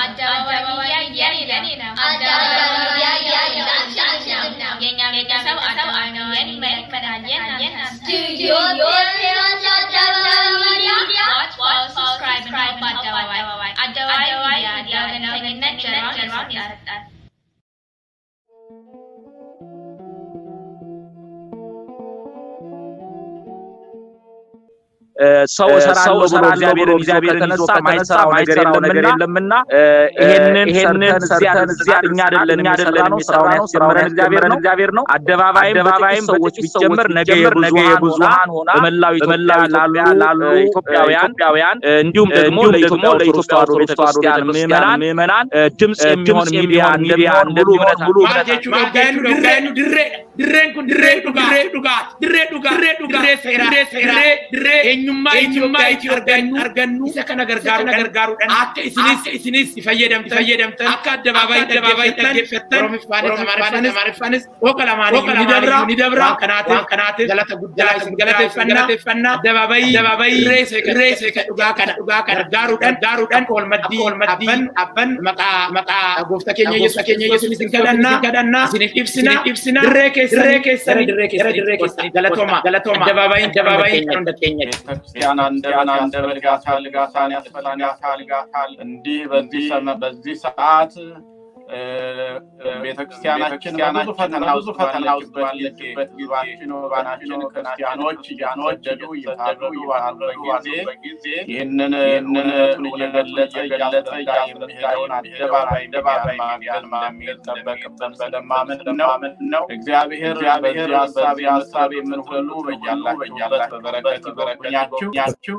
Adebabay yani na. Adebabay yani na. Yang kasab Adebabay yani na. Studio watch, subscribe and help Adebabay. Adebabay media dengan cerah. ሰው ሰራለው ብሎ እግዚአብሔርን ከተነሳ ማይሰራው ነገር የለምና ይሄንን ሰርተን እዚያ እኛ አይደለም የሰራነው ስራውን ያስጀመረን እግዚአብሔር ነው። አደባባይም ሰዎች ቢጀምር ነገ የብዙሃን ሆና በመላው ኢትዮጵያ ላሉ ኢትዮጵያውያን እንዲሁም ደግሞ ለኢትዮጵያ ኦርቶዶክስ ተዋሕዶ ቤተክርስቲያን ምዕመናን ድምጽ የሚሆን ሚዲያ ሙሉ እምነት eenyummaa Ethiopian argannu isa kana gargaaru akka isinis fayyadamtan akka Adebabay dhaggeeffattan Oromifaanis ni dabra kanaatiif galata guddaa isin galateeffannaa Adebabay reese dhugaa kana gargaaruudhaan olmaddii abban maqaa gooftaa keenya Yesuus isin kadhannaa isiniif ibsina dirree keessanii galatooma Adebabay hunda keenya ክርስቲያን አንደበት ጋሳን ያስፈልጋታል እንዲህ በዚህ ሰዓት ቤተክርስቲያናችን ብዙ ፈተና ውስጥ ባለችበት ጊዜያችን ወባናችን ክርስቲያኖች እያንወደዱ እየታረዱ በጊዜ ይህንን እውነቱን እየገለጠ የሚሄደውን አደባባይ ሚዲያን እንደሚጠበቅብን ስለማምን ነው። እግዚአብሔር በዚህ ሀሳብ የምትሉ በያላችሁበት በበረከት ይጎብኛችሁ።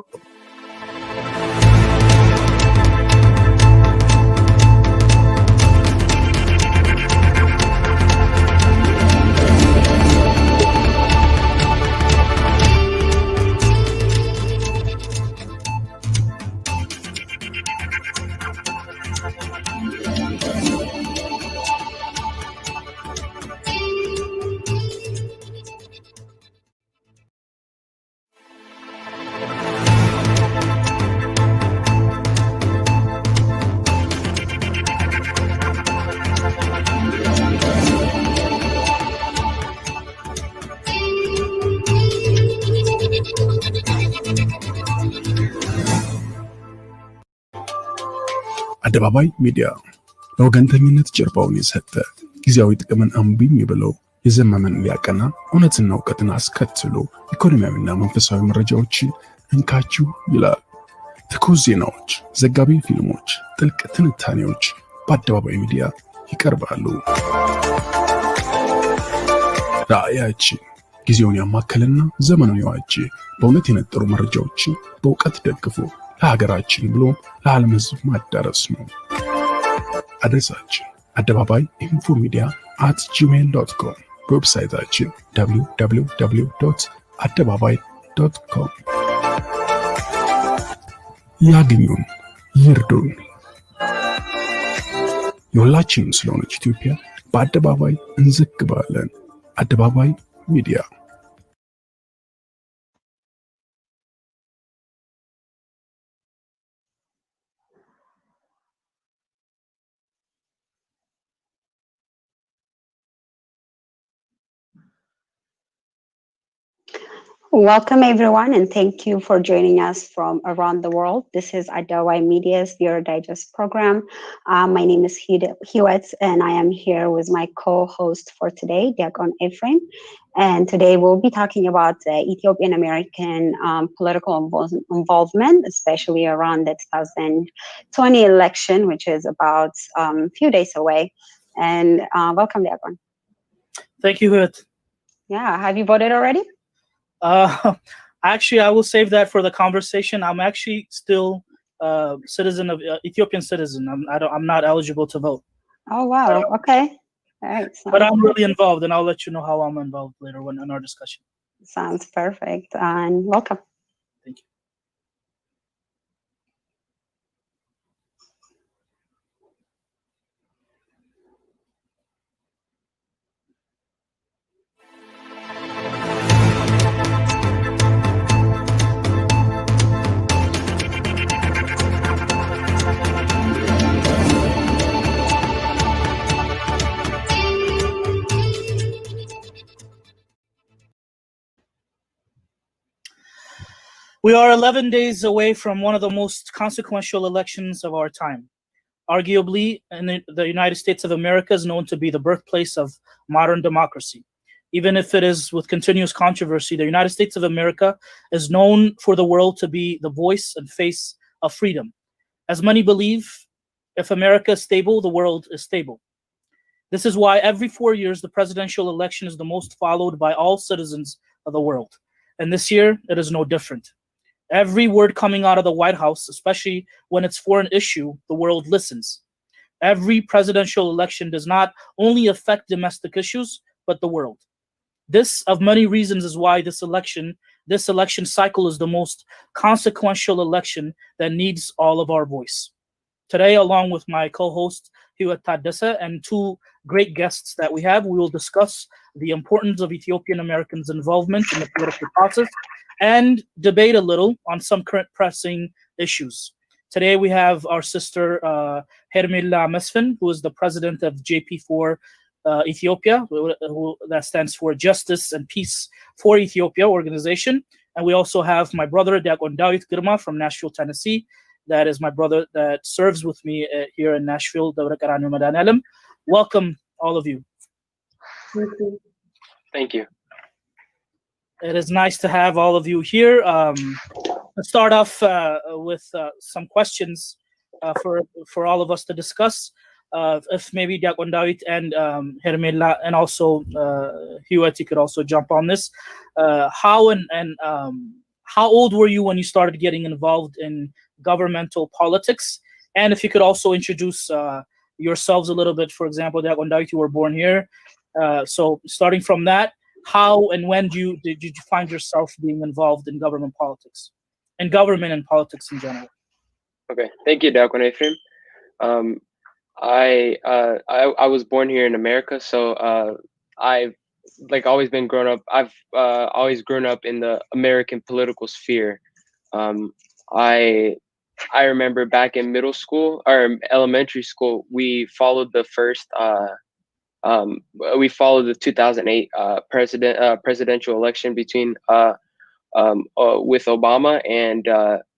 አደባባይ ሚዲያ ለወገንተኝነት ጀርባውን የሰጠ ጊዜያዊ ጥቅምን አምቢኝ ብለው የዘመመን ሊያቀና እውነትና እውቀትን አስከትሎ ኢኮኖሚያዊና መንፈሳዊ መረጃዎችን እንካችሁ ይላል። ትኩስ ዜናዎች፣ ዘጋቢ ፊልሞች፣ ጥልቅ ትንታኔዎች በአደባባይ ሚዲያ ይቀርባሉ። ራእያችን ጊዜውን ያማከለና ዘመኑን የዋጀ በእውነት የነጠሩ መረጃዎችን በእውቀት ደግፎ ለሀገራችን ብሎ ለዓለም ሕዝብ ማዳረስ ነው። አድሬሳችን አደባባይ ኢንፎ ሚዲያ @gmail.com፣ ዌብሳይታችን www.adebabai.com። ያግኙን፣ ይርዱን። የሁላችንም ስለሆነች ኢትዮጵያ በአደባባይ እንዘግባለን። አደባባይ ሚዲያ። Welcome everyone, and thank you for joining us from around the world. This is Adebabay Media's Viewer Digest program. My name is Hiwet, and I am here with my co-host for today, Diakon Ephraim. And today we'll be talking about Ethiopian American political involvement, especially around the 2020 election, which is about a few days away. And welcome, Diakon. Thank you, Hiwet. Yeah, have you voted already? Actually, I will save that for the conversation. I'm actually still citizen of Ethiopian citizen. I'm not eligible to vote. Oh wow! Okay, all right. But I'm really involved, and I'll let you know how I'm involved later in our discussion. Sounds perfect. And welcome. Thank you. We are 11 days away from one of the most consequential elections of our time. Arguably, the United States of America is known to be the birthplace of modern democracy. Even if it is with continuous controversy, the United States of America is known for the world to be the voice and face of freedom. As many believe, if America is stable, the world is stable. This is why every 4 years, the presidential election is the most followed by all citizens of the world. And this year, it is no different. Every word coming out of the White House, especially when it's for an issue, the world listens. Every presidential election does not only affect domestic issues, but the world. This, of many reasons, is why this election cycle is the most consequential election that needs all of our voice. Today, along with my co-host, Hiwat Taddesa, and two great guests that we have, we will discuss the importance of Ethiopian Americans' involvement in the political process and debate a little on some current pressing issues. Today we have our sister Hermila Mesfin, who is the president of JP4 Ethiopia, that stands for Justice and Peace for Ethiopia organization. And we also have my brother Diakon Dawit Girma from Nashville, Tennessee. That is my brother that serves with me here in Nashville, Debre Qaraanio Madanaelam. Welcome, all of you. Thank you. It is nice to have all of you here. Let's start off with some questions for all of us to discuss. If maybe Diakon Dawit and Hermela and also Hiwat, you could also jump on this. How old were you when you started getting involved in governmental politics? And if you could also introduce yourselves a little bit. For example, Diakon Dawit, you were born here. So starting from that, how and when did you find yourself being involved in government politics, and government and politics in general? Okay, thank you, Diakon Ephraim. I was born here in America, so I've always been grown up. I've always grown up in the American political sphere. I remember back in middle school or elementary school, we followed the first. We followed the 2008 presidential election between with Obama, and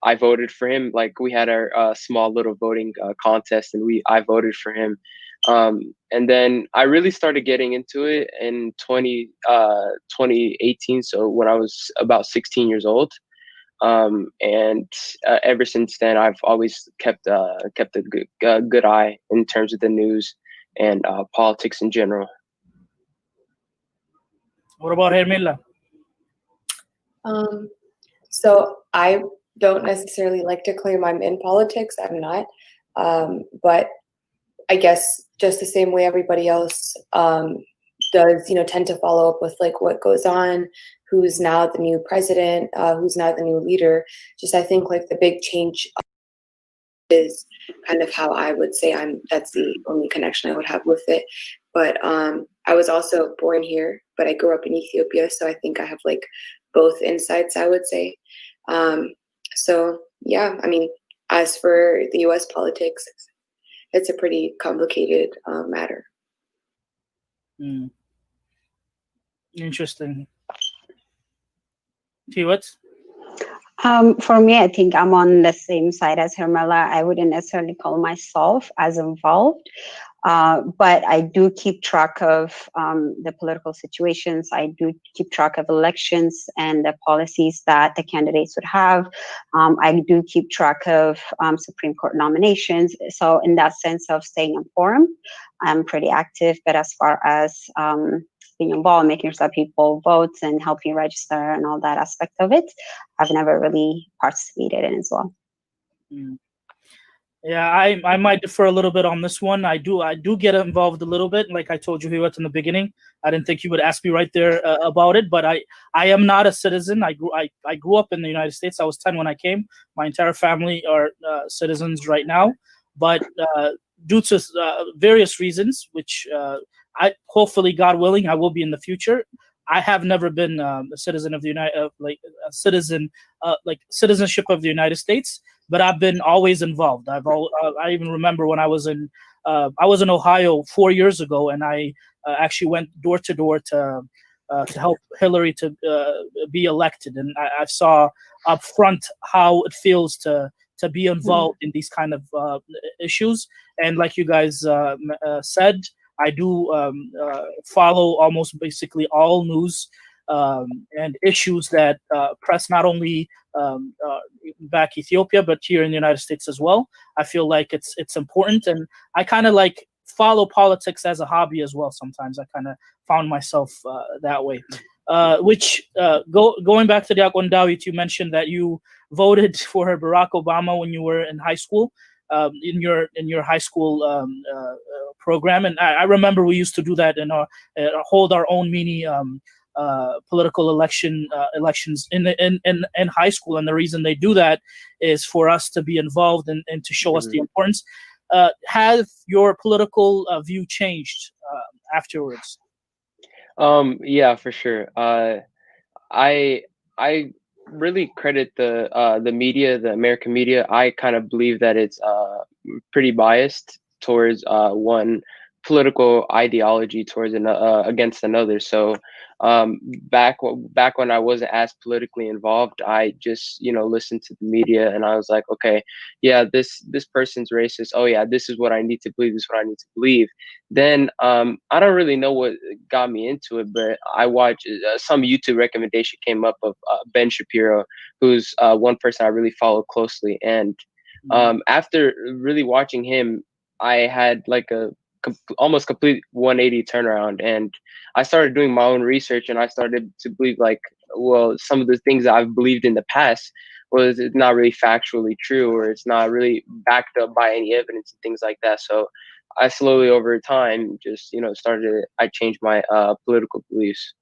I voted for him. Like, we had our small little voting contest, and I voted for him. And then I really started getting into it in 2018. So when I was about 16 years old. And ever since then, I've always kept a good eye in terms of the news and politics in general. What about Hermela? So I don't necessarily like to claim I'm in politics. I'm not. But I guess just the same way everybody else does, tend to follow up with like what goes on, who's now the new president, who's now the new leader. Just I think like the big change is kind of how I would say that's the only connection I would have with it. But I was also born here, but I grew up in Ethiopia, so I think I have like both insights, I would say. So yeah, I mean, as for the US politics, it's a pretty complicated matter. Interesting. Hiwat? For me, I think I'm on the same side as Hermela. I wouldn't necessarily call myself as involved, but I do keep track of the political situations. I do keep track of elections and the policies that the candidates would have. I do keep track of Supreme Court nominations. So in that sense of staying informed, I'm pretty active. But as far as being involved, making sure that people vote and helping register and all that aspect of it, I've never really participated in as well. Yeah, I might defer a little bit on this one. I do get involved a little bit. Like I told you, Hiwat, in the beginning, I didn't think you would ask me right there about it, but I am not a citizen. I grew up in the United States. I was 10 when I came. My entire family are citizens right now, but due to various reasons, which I hopefully, God willing, I will be in the future. I have never been a citizen of the citizenship of the United States, but I've been always involved. I even remember when I was in Ohio 4 years ago, and I actually went door to door to help Hillary to be elected, and I saw upfront how it feels to be involved in these kind of issues. And like you guys said, I do follow almost basically all news and issues that press not only back Ethiopia, but here in the United States as well. I feel like it's important, and I kind of like follow politics as a hobby as well. Sometimes I kind of found myself that way. Going back to the Diakon Dawit, you mentioned that you voted for Barack Obama when you were in high school, in your high school program, and I remember we used to do that and hold our own mini political elections in high school, and the reason they do that is for us to be involved and to show us the importance. Has your political view changed afterwards? Yeah, for sure. I really credit the media, the American media. I kind of believe that it's pretty biased towards one political ideology towards against another. So back when I wasn't as politically involved, I just listened to the media, and I was like, okay, yeah, this person's racist. Oh yeah, this is what I need to believe. This is what I need to believe. Then I don't really know what got me into it, but I watched some YouTube recommendation came up of Ben Shapiro, who's one person I really follow closely, and after really watching him, I had like a almost complete 180 turnaround, and I started doing my own research, and I started to believe like, well, some of the things that I've believed in the past was not really factually true, or it's not really backed up by any evidence and things like that. So I slowly over time just I changed my political beliefs.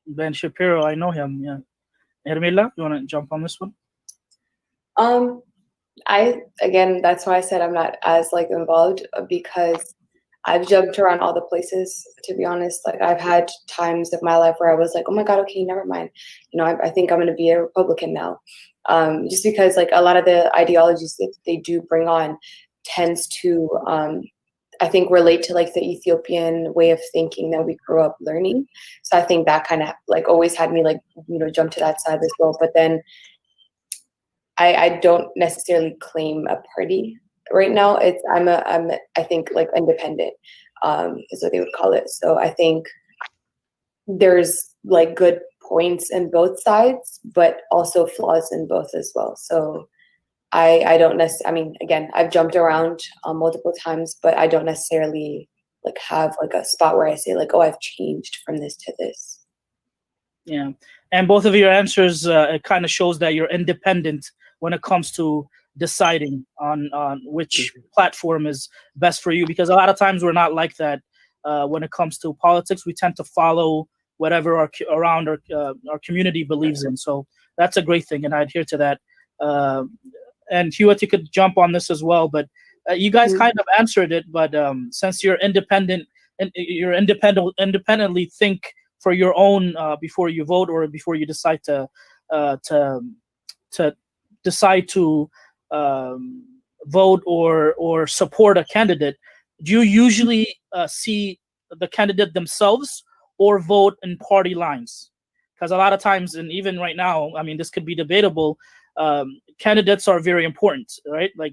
Ben Shapiro, I know him. Yeah. Hermila, you want to jump on this one? Again, that's why I said I'm not as like involved, because I've jumped around all the places, to be honest. Like I've had times of my life where I was like, oh my God, okay, never mind. I think I'm going to be a Republican now. Just because like a lot of the ideologies that they do bring on tends to, I think, relate to like the Ethiopian way of thinking that we grew up learning. So I think that kind of like always had me like, jump to that side as well. But then I don't necessarily claim a party right now. I'm I think like independent is what they would call it. So I think there's like good points in both sides, but also flaws in both as well. So I don't necessarily, I mean, again, I've jumped around multiple times, but I don't necessarily like have like a spot where I say like, oh, I've changed from this to this. Yeah. And both of your answers, it kind of shows that you're independent when it comes to deciding on which platform is best for you, because a lot of times we're not like that when it comes to politics. We tend to follow whatever our community believes in. So that's a great thing, and I adhere to that. And Hewitt, you could jump on this as well, but you guys kind of answered it. But since you're independent, and you're independently think for your own before you vote or before you decide to decide to vote or support a candidate, do you usually see the candidate themselves or vote in party lines? Because a lot of times, and even right now, I mean, this could be debatable. Candidates are very important, right? Like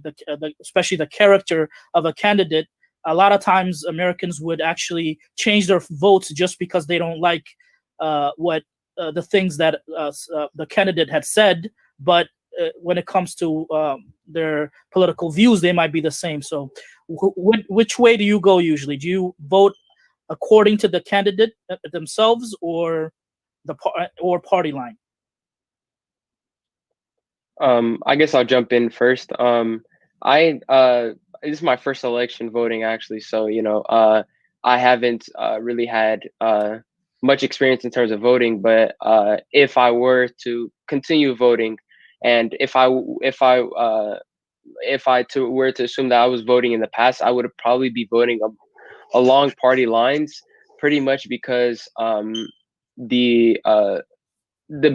especially the character of a candidate. A lot of times, Americans would actually change their votes just because they don't like what the things that the candidate had said, but when it comes to their political views, they might be the same. So which way do you go usually? Do you vote according to the candidate themselves or party line? I guess I'll jump in first. This is my first election voting, actually. So, I haven't really had much experience in terms of voting, but if I were to continue voting, and if I were to assume that I was voting in the past, I would probably be voting along party lines, pretty much because the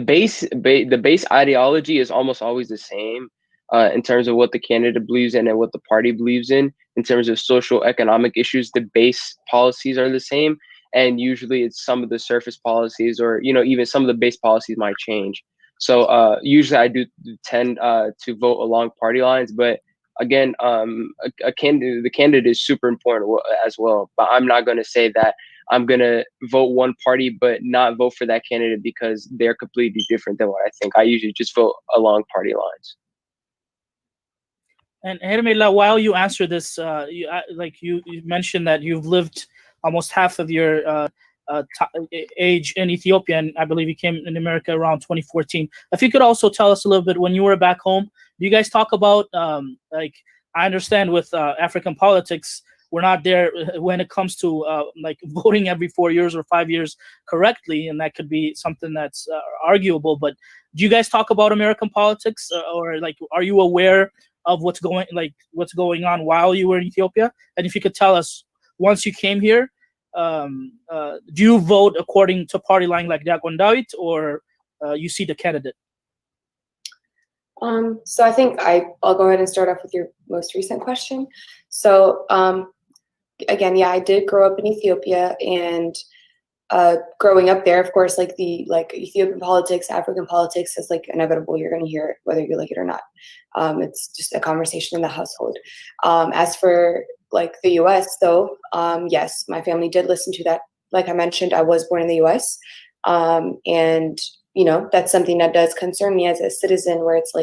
base ideology is almost always the same in terms of what the candidate believes in and what the party believes in terms of social economic issues. The base policies are the same, and usually it's some of the surface policies, or even some of the base policies might change. So usually I do tend to vote along party lines, but again, the candidate is super important as well. But I'm not going to say that I'm going to vote one party but not vote for that candidate because they're completely different than what I think. I usually just vote along party lines. And Hermela, while you answer this, you mentioned that you've lived almost half of your age in Ethiopia, and I believe you came in America around 2014. If you could also tell us a little bit, when you were back home, do you guys talk about, I understand with African politics, we're not there when it comes to voting every 4 years or 5 years correctly, and that could be something that's arguable, but do you guys talk about American politics, or are you aware of what's going on while you were in Ethiopia? And if you could tell us, once you came here, do you vote according to party line like Diakon Dawit, or you see the candidate? So I think I'll go ahead and start off with your most recent question. So again, yeah, I did grow up in Ethiopia, and growing up there, of course, Ethiopian politics, African politics is inevitable. You're going to hear it whether you like it or not. It's just a conversation in the household. As for the US, though, yes, my family did listen to that. Like I mentioned, I was born in the US, and that's something that does concern me as a citizen, where it's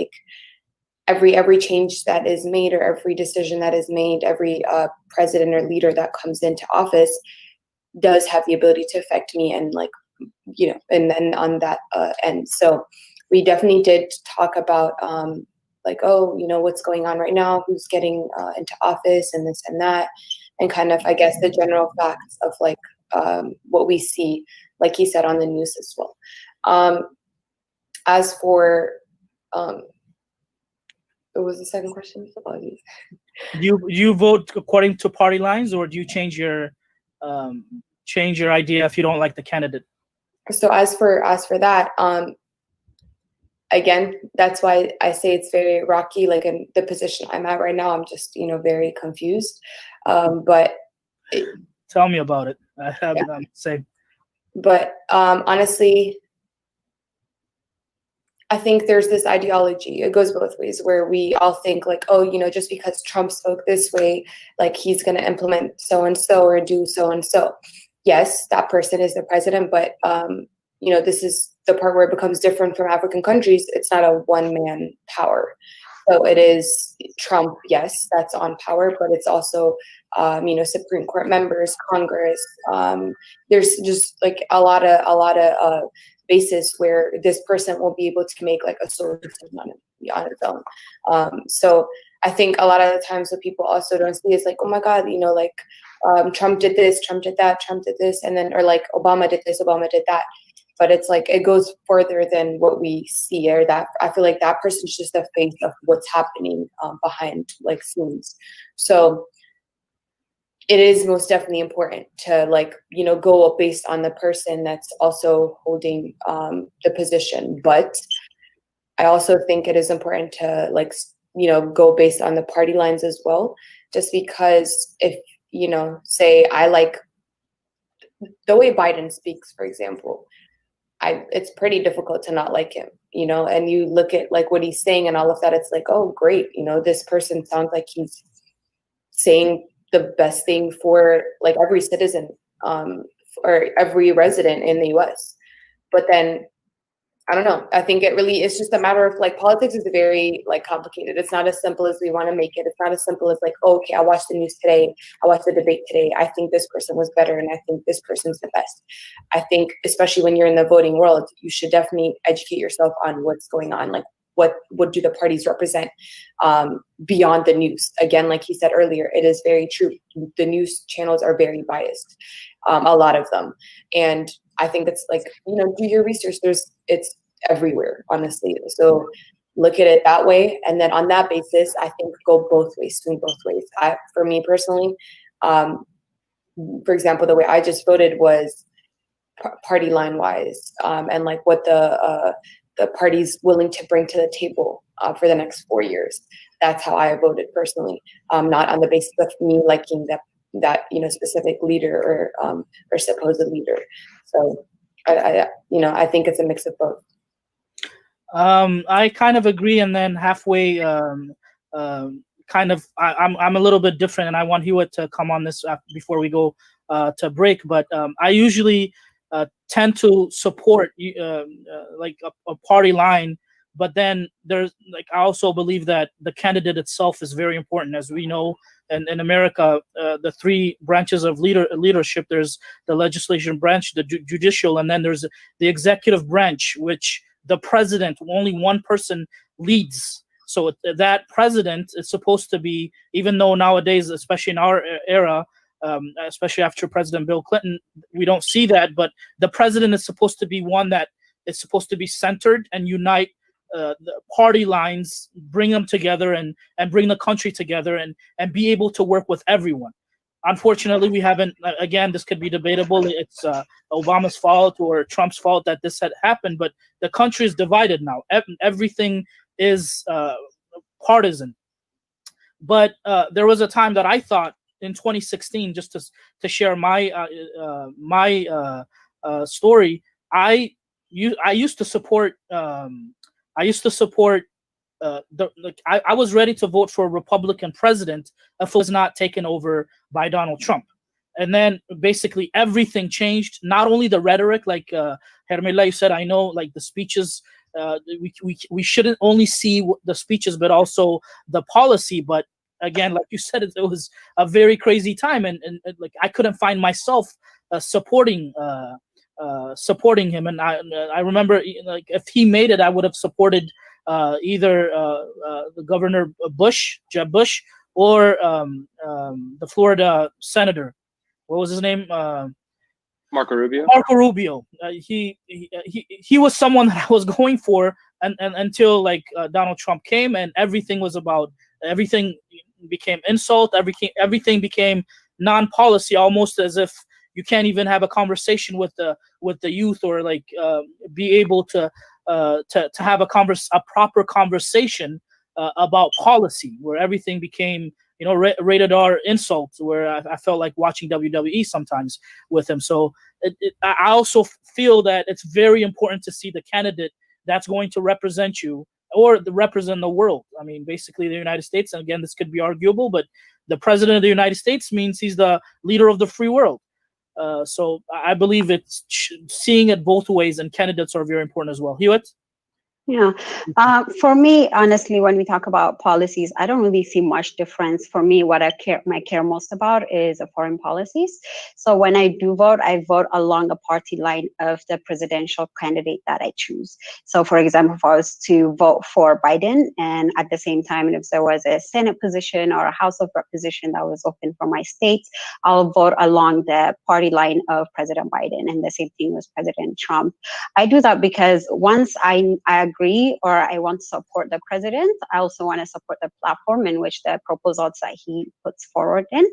every change that is made, or every decision that is made, every president or leader that comes into office does have the ability to affect me, and and then on that end. So we definitely did talk about what's going on right now, who's getting into office, and this and that, and kind of, I guess, the general facts of what we see, like he said, on the news as well. As for what was the second question? Apologies. Do you vote according to party lines, or do you change your idea if you don't like the candidate? So as for that, again, that's why I say it's very rocky. In the position I'm at right now, I'm just very confused. But tell me about it. I'm saying. But honestly, I think there's this ideology. It goes both ways, where we all think just because Trump spoke this way, he's going to implement so and so or do so and so. Yes, that person is the president, but this is the part where it becomes different from African countries. It's not a one-man power. So it is Trump, yes, that's on power, but it's also Supreme Court members, Congress. There's just a lot of basis where this person will be able to make a solution on its own. So I think a lot of the times what people also don't see is oh my God, Trump did this, Trump did that, Trump did this, and then, or Obama did this, Obama did that. But it's it goes further than what we see, or that I feel that person's just the face of what's happening behind scenes. So it is most definitely important to go up based on the person that's also holding the position. But I also think it is important to go based on the party lines as well, just because if say I like the way Biden speaks, for example, it's pretty difficult to not like him, and you look at what he's saying and all of that, it's oh great, this person sounds like he's saying the best thing for every citizen or every resident in the US. But then I don't know, I think it's just a matter of politics is very complicated. It's not as simple as we want to make it. It's not as simple as okay, I watched the news today, I watched the debate today, I think this person was better and I think this person's the best. I think especially when you're in the voting world, you should definitely educate yourself on what's going on, what do the parties represent beyond the news. Again, like he said earlier, it is very true. The news channels are very biased, a lot of them. And I think it's do your research. It's everywhere, honestly. So look at it that way. And then on that basis, I think go both ways, swing both ways. For me personally, for example, the way I just voted was party line wise, and what the party's willing to bring to the table for the next 4 years. That's how I voted personally, not on the basis of me liking that specific leader or supposed leader. So I think it's a mix of both. I kind of agree, and then halfway, kind of, I'm a little bit different, and I want Hewitt to come on this before we go to break. But I usually tend to support like a party line, but then there's like I also believe that the candidate itself is very important, as we know. And in America, the three branches of leadership, there's the legislation branch, the judicial, and then there's the executive branch, which the president, only one person leads. So that president is supposed to be, even though nowadays, especially in our era, especially after President Bill Clinton, we don't see that, but the president is supposed to be one that is supposed to be centered and unite the party lines, bring them together and bring the country together and be able to work with everyone. Unfortunately, we haven't, again, this could be debatable. It's Obama's fault or Trump's fault that this had happened, but the country is divided now. Everything is partisan. But there was a time that I thought in 2016, just to share my story, I used to support I was ready to vote for a Republican president if it was not taken over by Donald Trump. And then basically everything changed. Not only the rhetoric, like Hermela, you said, I know, like the speeches, we shouldn't only see the speeches, but also the policy. But again, like you said, it was a very crazy time, and like I couldn't find myself supporting him. And I remember, like, if he made it, I would have supported either the Governor Bush, Jeb Bush, or the Florida senator. What was his name? Marco Rubio. Marco Rubio. He was someone that I was going for, and until like Donald Trump came, and everything became insult. Everything became non-policy, almost as if you can't even have a conversation with the youth, or like be able to have a proper conversation about policy, where everything became, rated R insults, where I felt like watching WWE sometimes with him. So I also feel that it's very important to see the candidate that's going to represent you, or represent the world. I mean, basically the United States. And again, this could be arguable, but the president of the United States means he's the leader of the free world. So I believe it's seeing it both ways, and candidates are very important as well. Hewitt? Yeah. For me, honestly, when we talk about policies, I don't really see much difference. For me, what I care most about is foreign policies. So when I do vote, I vote along a party line of the presidential candidate that I choose. So for example, if I was to vote for Biden, and at the same time, if there was a Senate position or a House of Rep position that was open for my state, I'll vote along the party line of President Biden. And the same thing with President Trump. I do that because once I agree, or I want to support the president, I also want to support the platform in which the proposals that he puts forward in.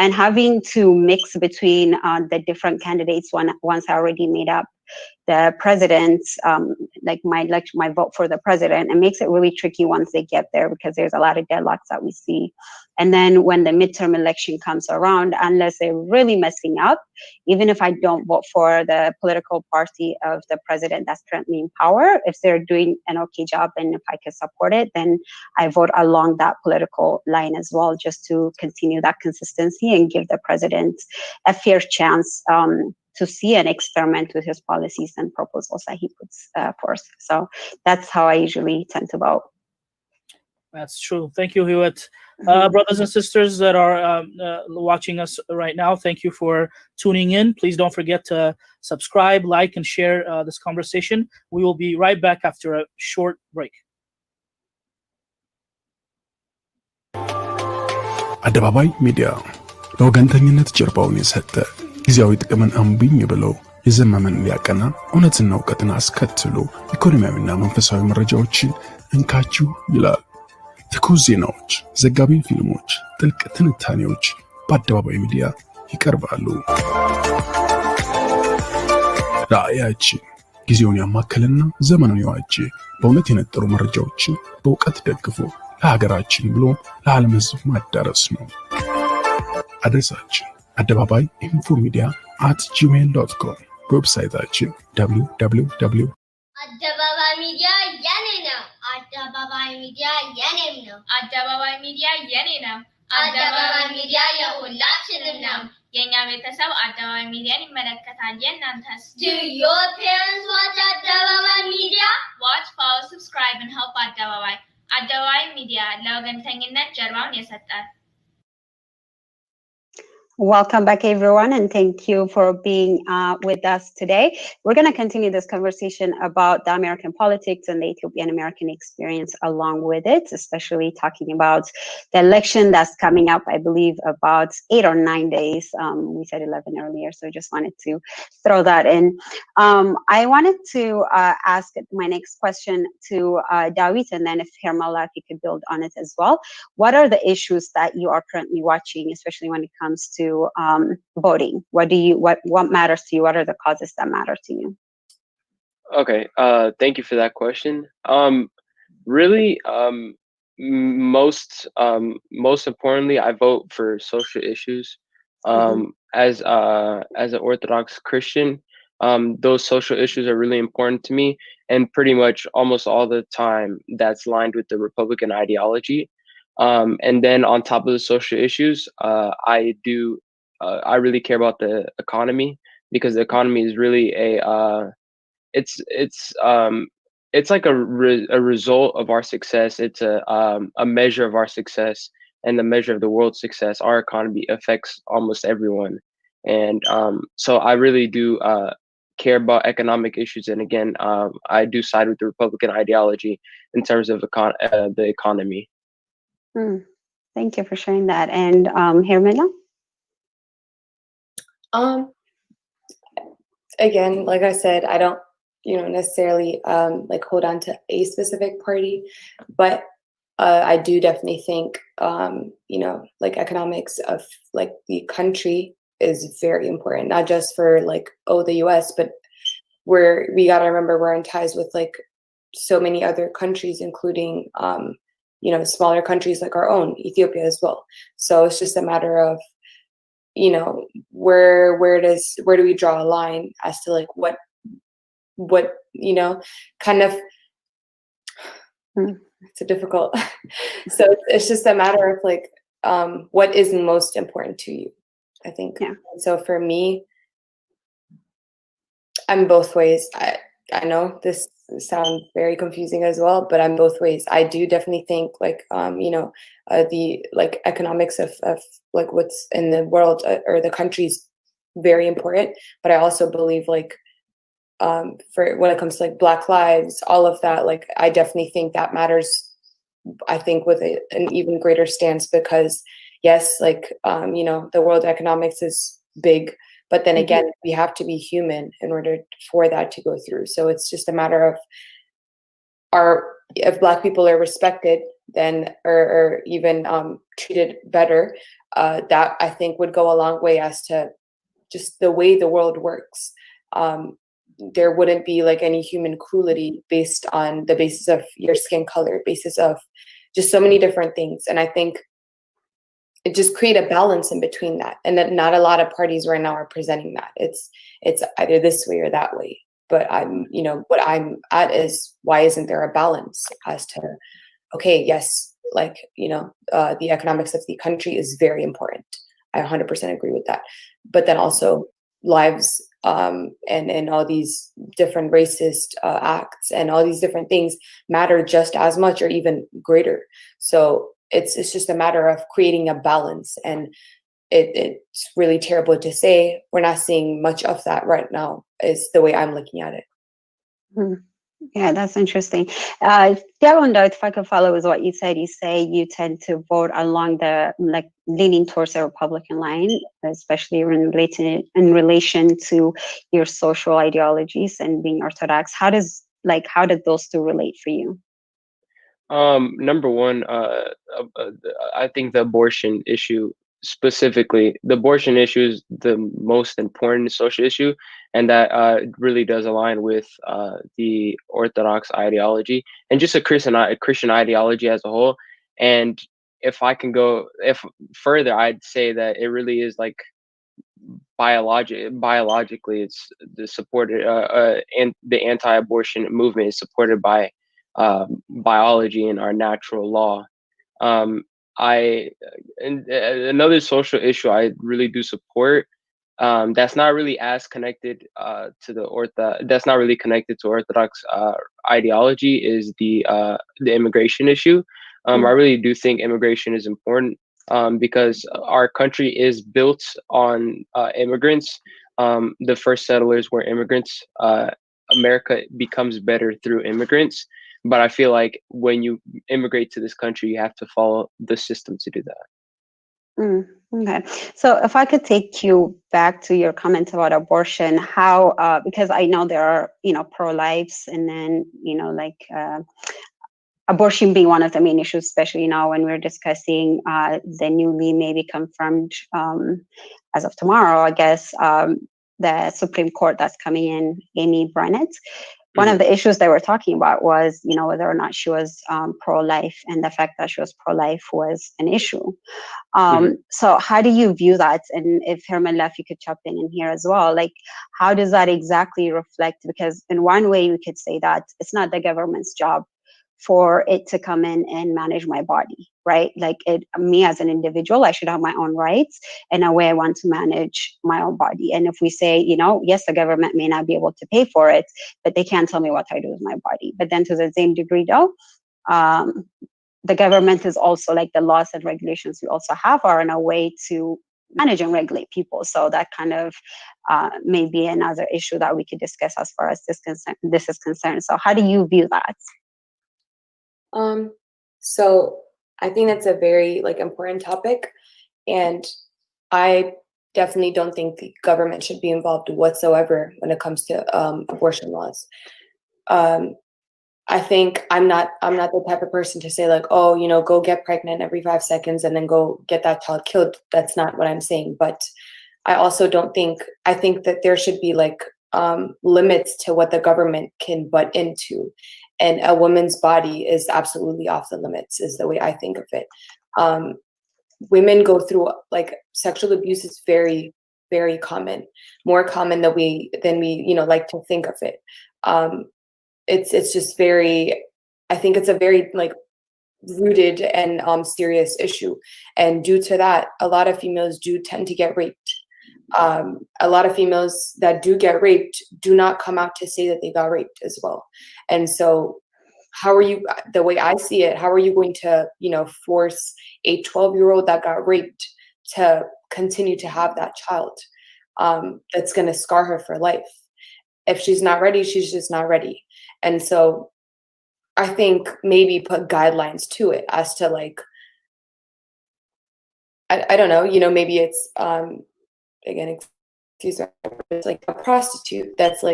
And having to mix between the different candidates once I already made up the president, like my vote for the president, it makes it really tricky once they get there, because there's a lot of deadlocks that we see. And then when the midterm election comes around, unless they're really messing up, even if I don't vote for the political party of the president that's currently in power, if they're doing an okay job and if I can support it, then I vote along that political line as well, just to continue that consistency and give the president a fair chance to see and experiment with his policies and proposals that he puts forth. So that's how I usually tend to vote. That's true. Thank you, Hewitt. Brothers and sisters that are watching us right now, thank you for tuning in. Please don't forget to subscribe, like, and share this conversation. We will be right back after a short break. አደባባይ ሚዲያ ለወገንተኝነት ጀርባውን የሰጠ ጊዜያዊ ጥቅምን እምቢኝ ብሎ የዘመመን ሊያቀና እውነትና እውቀትን አስከትሎ ኢኮኖሚያዊና መንፈሳዊ መረጃዎችን እንካችሁ ይላል። ትኩስ ዜናዎች፣ ዘጋቢ ፊልሞች፣ ጥልቅ ትንታኔዎች በአደባባይ ሚዲያ ይቀርባሉ። ራዕያችን ጊዜውን ያማከለና ዘመኑን የዋጀ በእውነት የነጠሩ መረጃዎችን በእውቀት ደግፎ ለሀገራችን ብሎ ለዓለም ሕዝብ ማዳረስ ነው። አድሬሳችን አደባባይ ኢንፎ ሚዲያ @gmail.com፣ ዌብሳይታችን www Adebabay Media, yes. አደባባይ ሚዲያ የኔም ነው። አደባባይ ሚዲያ የኔ ነው። አደባባይ ሚዲያ የሁላችንም ነው። የኛ ቤተሰብ አደባባይ ሚዲያን ይመለከታል። የእናንተስ? Do your parents watch አደባባይ ሚዲያ? Watch, follow, subscribe and help አደባባይ። አደባባይ ሚዲያ ለወገንተኝነት ጀርባውን የሰጠ። Welcome back, everyone, and thank you for being with us today. We're going to continue this conversation about the American politics and the Ethiopian American experience along with it, especially talking about the election that's coming up, I believe, about 8 or 9 days. We said 11 earlier, so I just wanted to throw that in. I wanted to ask my next question to Dawit, and then if Hermala, if you could build on it as well. What are the issues that you are currently watching, especially when it comes to voting? What matters to you? What are the causes that matter to you? Okay, thank you for that question. Really, most importantly, I vote for social issues. As an Orthodox Christian, those social issues are really important to me, and pretty much almost all the time that's lined with the Republican ideology. And then on top of the social issues, I really care about the economy, because the economy is really it's like a result of our success. It's a measure of our success and the measure of the world's success. Our economy affects almost everyone, and so I really do care about economic issues. And again, I do side with the Republican ideology in terms of the economy. Thank you for sharing that. And Hermela? Again, like I said, I don't, necessarily like hold on to a specific party, but I do definitely think, like economics of like the country is very important, not just for like, the US, but we got to remember we're in ties with like so many other countries, including, smaller countries like our own, Ethiopia as well. So it's just a matter of, where do we draw a line as to like what kind of it's a difficult so it's just a matter of like what is most important to you, I think. Yeah. So for me, I'm both ways. I know this sounds very confusing as well, but I'm both ways. I do definitely think like the like economics of like what's in the world or the country's very important, but I also believe like for when it comes to like Black lives, all of that, like I definitely think that matters, I think, with an even greater stance, because yes, like the world economics is big, but then again, we have to be human in order for that to go through. So it's just a matter of if Black people are respected, then or even treated better, that I think would go a long way as to just the way the world works. There wouldn't be like any human cruelty based on the basis of your skin color, basis of just so many different things. And I think it just create a balance in between that, and that not a lot of parties right now are presenting that. It's either this way or that way. But what I'm at is, why isn't there a balance as to, okay, yes, like the economics of the country is very important. I 100% agree with that. But then also lives and all these different racist acts and all these different things matter just as much or even greater. So it's just a matter of creating a balance, and it's really terrible to say we're not seeing much of that right now, is the way I'm looking at it. Yeah, that's interesting. Darondo, if I could follow with what you said, you say you tend to vote along the like leaning towards the Republican line, especially in relation to your social ideologies and being Orthodox. How did those two relate for you? Number one, I think the abortion issue specifically, the abortion issue is the most important social issue, and that really does align with the Orthodox ideology and just a Christian ideology as a whole. And if I can go further, I'd say that it really is like biologically, it's supported, and the anti-abortion movement is supported by biology and our natural law. Another social issue I really do support, that's not really as connected that's not really connected to Orthodox ideology, is the immigration issue. I really do think immigration is important, because our country is built on immigrants. The first settlers were immigrants. America becomes better through immigrants. But I feel like when you immigrate to this country, you have to follow the system to do that. Okay. So if I could take you back to your comment about abortion, how, because I know there are, pro-lifes, and then, abortion being one of the main issues, especially now when we're discussing the newly maybe confirmed, as of tomorrow, I guess, the Supreme Court that's coming in, Amy Barnett. One of the issues they were talking about was, whether or not she was pro-life, and the fact that she was pro-life was an issue. So how do you view that? And if Herman left, you could chop in here as well. Like, how does that exactly reflect? Because in one way, we could say that it's not the government's job for it to come in and manage my body, right? Like, me as an individual, I should have my own rights and a way I want to manage my own body. And if we say, yes, the government may not be able to pay for it, but they can't tell me what I do with my body. But then to the same degree, though, the government is also, like, the laws and regulations we also have are in a way to manage and regulate people. So that kind of may be another issue that we could discuss as far as this is concerned. So how do you view that? So I think that's a very important topic, and I definitely don't think the government should be involved whatsoever when it comes to abortion laws. I think I'm not the type of person to say go get pregnant every 5 seconds and then go get that child killed. That's not what I'm saying. But I also I think that there should be limits to what the government can butt into. And a woman's body is absolutely off the limits, is the way I think of it. Women go through sexual abuse is very, very common, more common than we like to think of it. It's just very, I think it's a very rooted and serious issue. And due to that, a lot of females do tend to get raped. A lot of females that do get raped do not come out to say that they got raped as well. And so the way I see it, how are you going to, force a 12-year-old that got raped to continue to have that child? That's going to scar her for life. If she's not ready, she's just not ready. And so I think maybe put guidelines to it as to I don't know, maybe it's, again, excuse me, it's a prostitute that's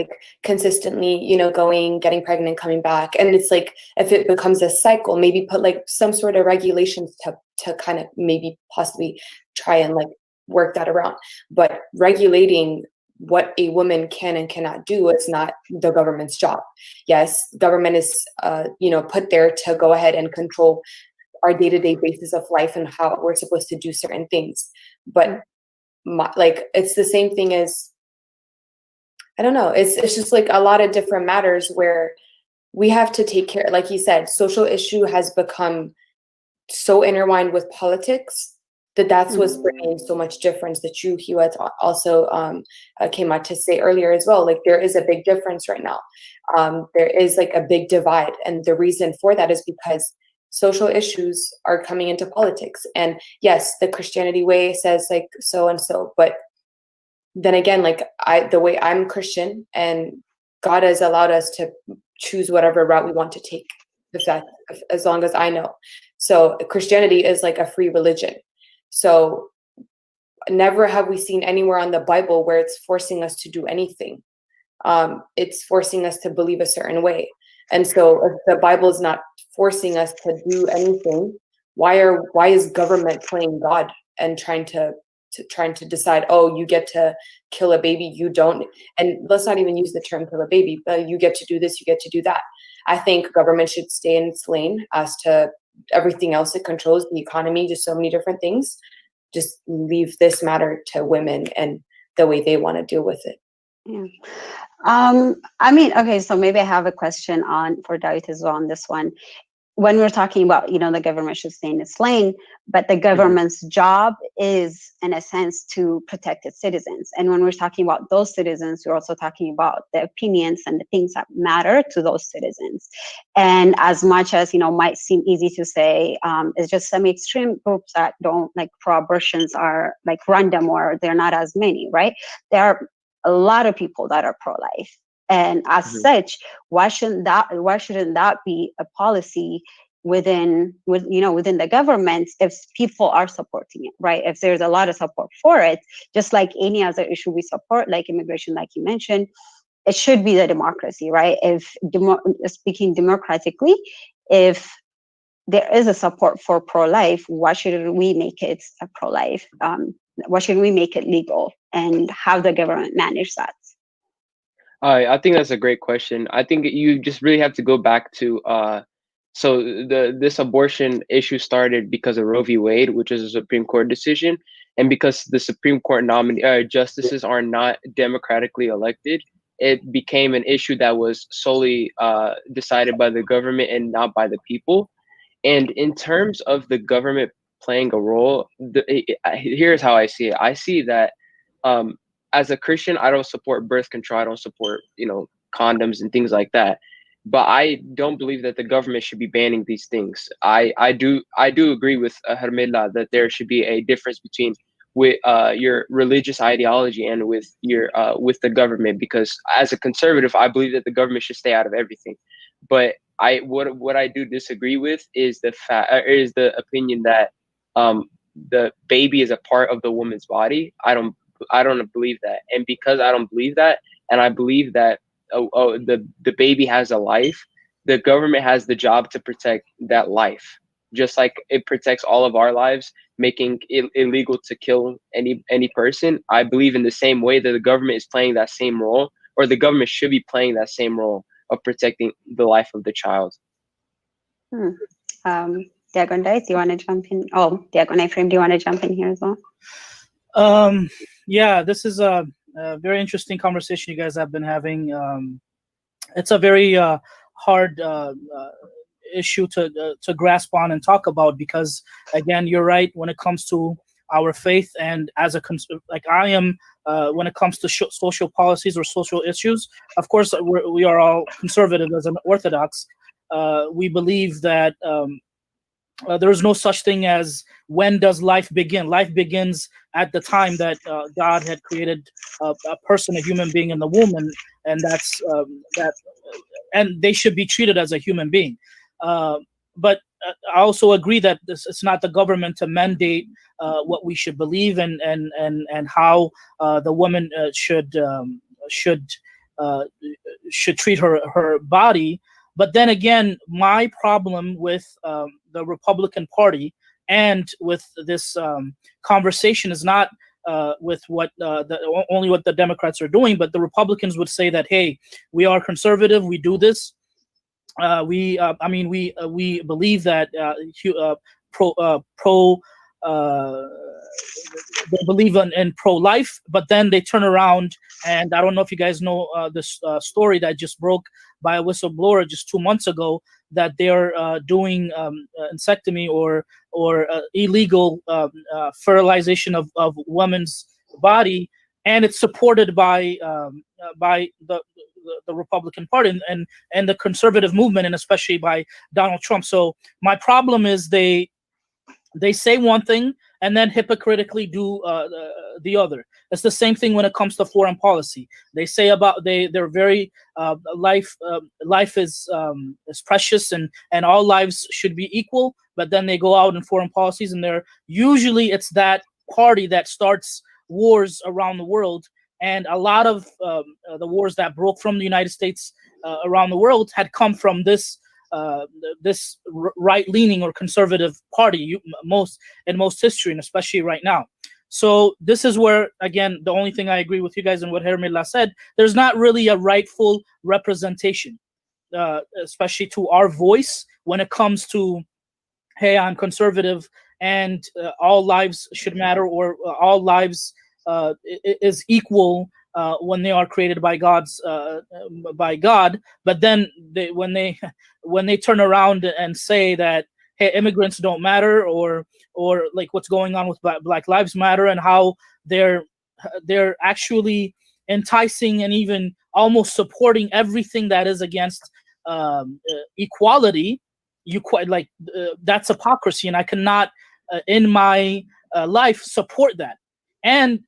consistently, going, getting pregnant, coming back. And it's if it becomes a cycle, maybe put some sort of regulations to kind of maybe possibly try and work that around. But regulating what a woman can and cannot do is not the government's job. Yes, government is, put there to go ahead and control our day-to-day basis of life and how we're supposed to do certain things. But it's the same thing as, I don't know, it's just a lot of different matters where we have to take care, like you said, social issue has become so intertwined with politics that's what's bringing so much difference that you, Hewitt, also came out to say earlier as well. There is a big difference right now. There is a big divide. And the reason for that is because social issues are coming into politics. And yes, the Christianity way says so and so, but then again, the way I'm Christian, and God has allowed us to choose whatever route we want to take, as long as I know. So Christianity is a free religion. So never have we seen anywhere on the Bible where it's forcing us to do anything. It's forcing us to believe a certain way. And so if the Bible is not forcing us to do anything, why is government playing God and trying to decide, oh, you get to kill a baby, you don't? And let's not even use the term kill a baby, but you get to do this, you get to do that. I think government should stay in its lane as to everything else it controls, the economy, just so many different things. Just leave this matter to women and the way they want to deal with it. Yeah. I mean, okay, so maybe I have a question on for David as well on this one. When we're talking about, the government should stay in its lane, but the government's job is, in a sense, to protect its citizens. And when we're talking about those citizens, we're also talking about the opinions and the things that matter to those citizens. And as much as, might seem easy to say, it's just some extreme groups that don't like pro-abortions are like random or they're not as many, right? There are a lot of people that are pro-life. And as such, why shouldn't that be a policy within the government if people are supporting it, right? If there's a lot of support for it, just like any other issue we support, like immigration, like you mentioned, it should be the democracy, right? Speaking democratically, if there is a support for pro-life, why shouldn't we make it a pro-life? Why shouldn't we make it legal? And how the government manage that? I think that's a great question. I think you just really have to go back to so this abortion issue started because of Roe v. Wade, which is a Supreme Court decision, and because the Supreme Court justices are not democratically elected, it became an issue that was solely decided by the government and not by the people. And in terms of the government playing a role, here's how I see it. I see that as a Christian, I don't support birth control. I don't support, condoms and things like that. But I don't believe that the government should be banning these things. I do agree with Hermela that there should be a difference between with your religious ideology and with your with the government, because as a conservative, I believe that the government should stay out of everything. But what I do disagree with is the opinion that the baby is a part of the woman's body. I don't believe that, and because I don't believe that, and I believe that the baby has a life, the government has the job to protect that life, just like it protects all of our lives, making it illegal to kill any person. I believe in the same way that the government is playing that same role, or the government should be playing that same role of protecting the life of the child. Diagon Dice, do you want to jump in? Oh, Diagon Ephraim, do you want to jump in here as well? Yeah, this is a very interesting conversation you guys have been having. It's a very hard issue to grasp on and talk about, because again, you're right when it comes to our faith, and as like I am when it comes to social policies or social issues. Of course, we are all conservative as an Orthodox. We believe that there is no such thing as when does life begin. Life begins at the time that God had created a person, a human being in the womb, and that's and they should be treated as a human being. But I also agree that it's not the government to mandate what we should believe and how the woman should treat her body. But then again, my problem with the Republican Party and with this conversation is not with what only what the Democrats are doing, but the Republicans would say that, hey, we are conservative, we do this. We believe that they believe in pro-life, but then they turn around, and I don't know if you guys know this story that just broke by a whistleblower just 2 months ago, that they're doing vasectomy or illegal fertilization of women's body, and it's supported by the Republican Party and the conservative movement, and especially by Donald Trump. So my problem is they say one thing and then hypocritically do the other. It's the same thing when it comes to foreign policy. They say about they're very life is precious and all lives should be equal, but then they go out in foreign policies and it's that party that starts wars around the world. And a lot of the wars that broke from the United States around the world had come from this right-leaning or conservative party in most history, and especially right now. So this is where, again, the only thing I agree with you guys and what Hermela said, there's not really a rightful representation, especially to our voice when it comes to, hey, I'm conservative and all lives should matter, or all lives is equal when they are created by God, but then when they turn around and say that, hey, immigrants don't matter, or like what's going on with Black Lives Matter, and how they're actually enticing and even almost supporting everything that is against equality, that's hypocrisy, and I cannot in my life support that. And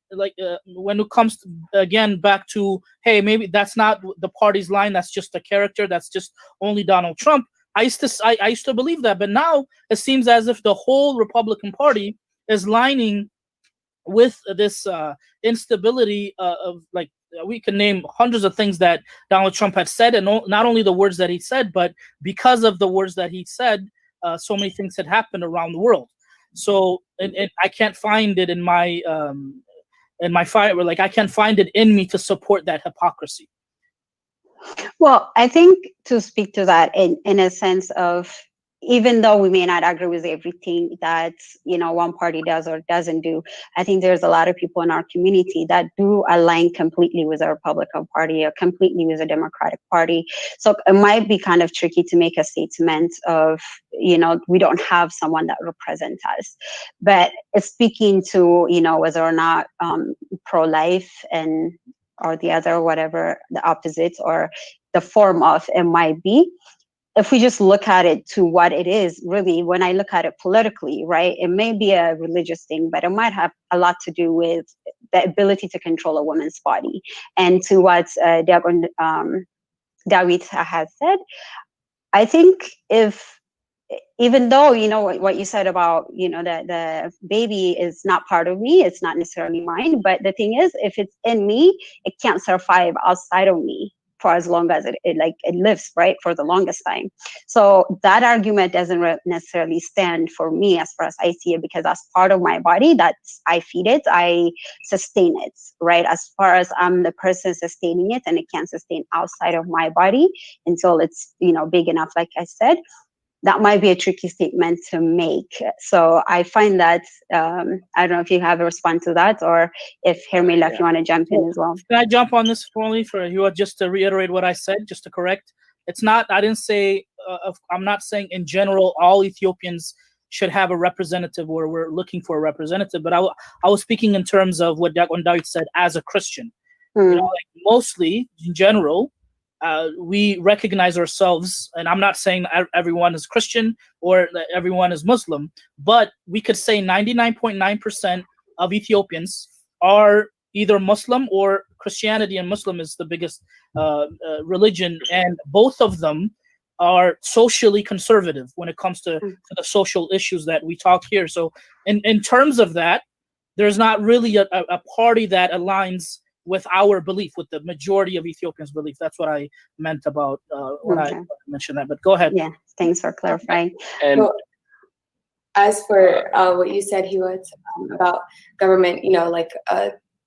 when it comes to, again, back to, hey, maybe that's not the party's line, that's just a character, that's just only Donald Trump. I used to believe that, but now it seems as if the whole Republican Party is lining with this instability of, like, we can name hundreds of things that Donald Trump had said, and not only the words that he said, but because of the words that he said, so many things had happened around the world. So, and I can't find it in my fire, like I can't find it in me to support that hypocrisy. Well, I think to speak to that in a sense of, even though we may not agree with everything that, one party does or doesn't do, I think there's a lot of people in our community that do align completely with the Republican Party or completely with the Democratic Party. So it might be kind of tricky to make a statement of, we don't have someone that represents us. But speaking to, whether or not pro-life and or the other, whatever the opposite or the form of it might be, if we just look at it to what it is, really, when I look at it politically, right, it may be a religious thing, but it might have a lot to do with the ability to control a woman's body. And to what David has said, I think even though, what you said about, that the baby is not part of me, it's not necessarily mine, but the thing is, if it's in me, it can't survive outside of me for as long as it lives, right, for the longest time. So that argument doesn't necessarily stand for me as far as I see it, because that's part of my body, that's, I feed it, I sustain it, right? As far as I'm the person sustaining it, and it can't sustain outside of my body until it's, big enough, like I said, that might be a tricky statement to make. So I find that, I don't know if you have a response to that, or if Hermila, if you want to jump in as well. Can I jump on this formally for you, just to reiterate what I said, just to correct? It's not, I didn't say, I'm not saying in general all Ethiopians should have a representative, or we're looking for a representative, but I was speaking in terms of what David said as a Christian. Mostly, in general, we recognize ourselves, and I'm not saying everyone is Christian or that everyone is Muslim, but we could say 99.9% of Ethiopians are either Muslim, or Christianity and Muslim is the biggest religion, and both of them are socially conservative when it comes to the social issues that we talk here. So in terms of that, there's not really a party that aligns with our belief, with the majority of Ethiopians' belief. That's what I meant about when I mentioned that. But go ahead. Yeah, thanks for clarifying. And so, as for what you said, Hewitt, about government,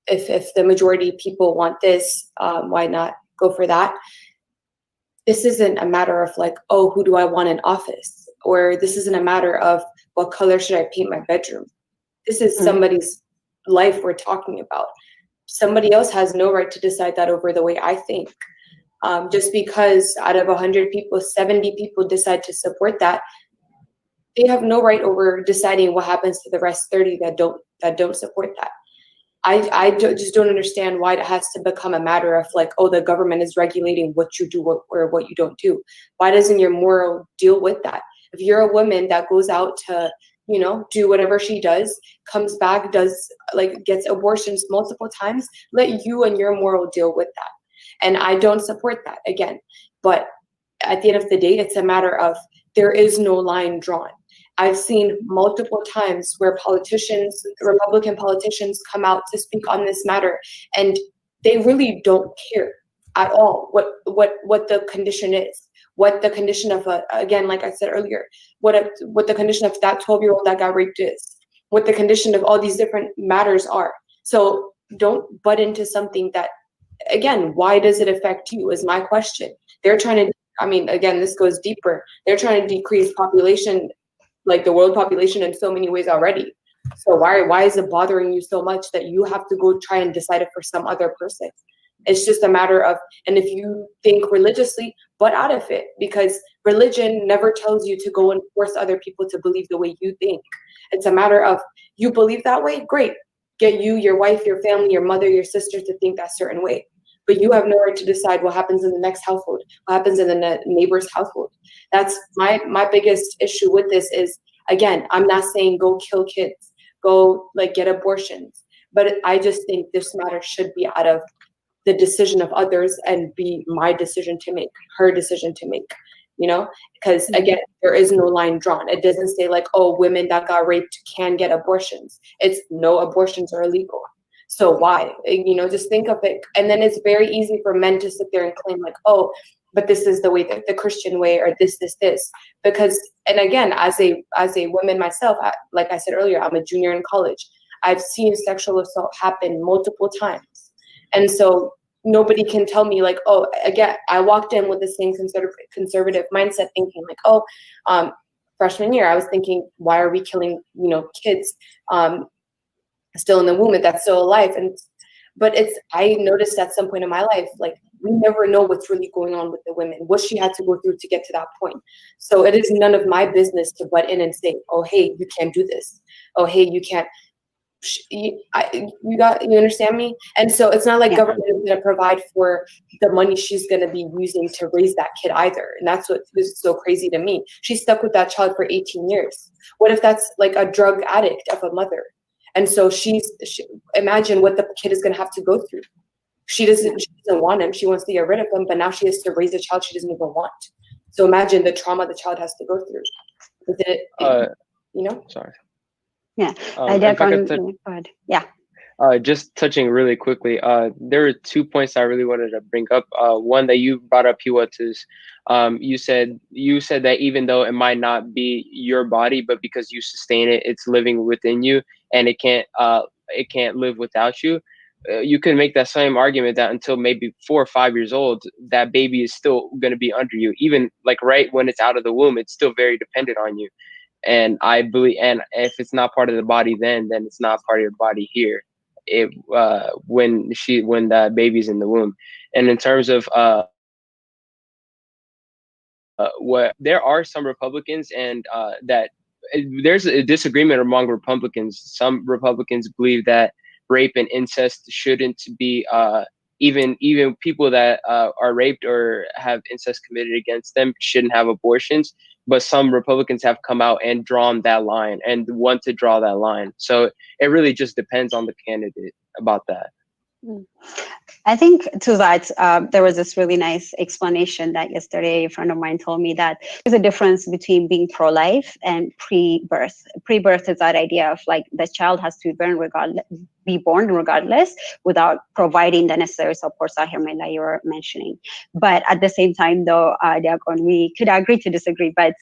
if the majority of people want this, why not go for that? This isn't a matter of like, oh, who do I want in office? Or this isn't a matter of what color should I paint my bedroom? This is somebody's life we're talking about. Somebody else has no right to decide that over the way I think. Just because out of 100 people, 70 people decide to support that, they have no right over deciding what happens to the rest 30 that don't support that. I just don't understand why it has to become a matter of like, oh, the government is regulating what you do or what you don't do. Why doesn't your moral deal with that? If you're a woman that goes out to, do whatever she does, comes back, gets abortions multiple times, let you and your moral deal with that. And I don't support that, again. But at the end of the day, it's a matter of there is no line drawn. I've seen multiple times where Republican politicians come out to speak on this matter, and they really don't care at all what the condition is. What the condition of again, like I said earlier, what the condition of that 12-year-old that got raped is, what the condition of all these different matters are. So don't butt into something that, again, why does it affect you is my question. They're trying to, again, this goes deeper. They're trying to decrease population, like the world population in so many ways already. So why is it bothering you so much that you have to go try and decide it for some other person? It's just a matter of, and if you think religiously, butt out of it, because religion never tells you to go and force other people to believe the way you think. It's a matter of, you believe that way, great. Get you, your wife, your family, your mother, your sister to think that certain way. But you have no right to decide what happens in the next household, what happens in the neighbor's household. That's my biggest issue with this is, again, I'm not saying go kill kids, go like get abortions, but I just think this matter should be out of the decision of others and be my decision to make, her decision to make, you know, because again, there is no line drawn. It doesn't say like, oh, women that got raped can get abortions. It's no, abortions are illegal. So why? You know, just think of it. And then it's very easy for men to sit there and claim like, oh, but this is the way, the Christian way, or this. Because, and again, as a woman myself, like I said earlier, I'm a junior in college. I've seen sexual assault happen multiple times. And so nobody can tell me like, oh, again, I walked in with the same conservative mindset thinking like, oh, freshman year, I was thinking, why are we killing, you know, kids still in the womb that's still alive? But I noticed at some point in my life, like, we never know what's really going on with the women, what she had to go through to get to that point. So it is none of my business to butt in and say, oh, hey, you can't do this. Oh, hey, you can't. You understand me? And so it's not like government is going to provide for the money she's going to be using to raise that kid either. And that's what is so crazy to me. She's stuck with that child for 18 years. What if that's like a drug addict of a mother? And so imagine what the kid is going to have to go through. She doesn't want him. She wants to get rid of him, but now she has to raise a child she doesn't even want. So imagine the trauma the child has to go through. You know? Sorry. Yeah. Just touching really quickly, there are 2 points I really wanted to bring up. One that you brought up, Hiwat, is you said that even though it might not be your body, but because you sustain it, it's living within you, and it can't live without you. You can make that same argument that until maybe 4 or 5 years old, that baby is still going to be under you. Even like right when it's out of the womb, it's still very dependent on you. And I believe, and if it's not part of the body, then it's not part of your body here. When the baby's in the womb. And in terms of what there are some Republicans, and that there's a disagreement among Republicans. Some Republicans believe that rape and incest shouldn't be even people that are raped or have incest committed against them shouldn't have abortions. But some Republicans have come out and drawn that line and want to draw that line. So it really just depends on the candidate about that. I think to that, there was this really nice explanation that yesterday a friend of mine told me that there's a difference between being pro-life and pre-birth. Pre-birth is that idea of like the child has to be born regardless without providing the necessary support that you were mentioning. But at the same time, though, Diakon, we could agree to disagree. But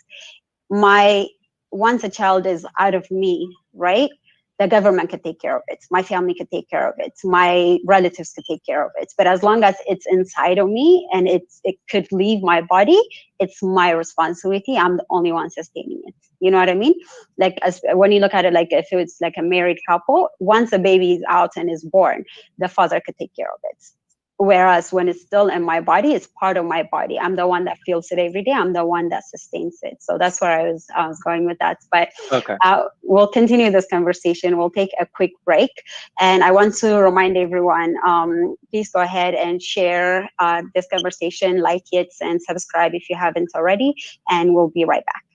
once a child is out of me, right? The government could take care of it. My family could take care of it. My relatives could take care of it. But as long as it's inside of me and it could leave my body, it's my responsibility. I'm the only one sustaining it. You know what I mean? Like when you look at it, like if it's like a married couple, once a baby is out and is born, the father could take care of it. Whereas when it's still in my body, it's part of my body. I'm the one that feels it every day. I'm the one that sustains it. So that's where I was going with that. But okay. We'll continue this conversation. We'll take a quick break. And I want to remind everyone, please go ahead and share this conversation, like it, and subscribe if you haven't already. And we'll be right back.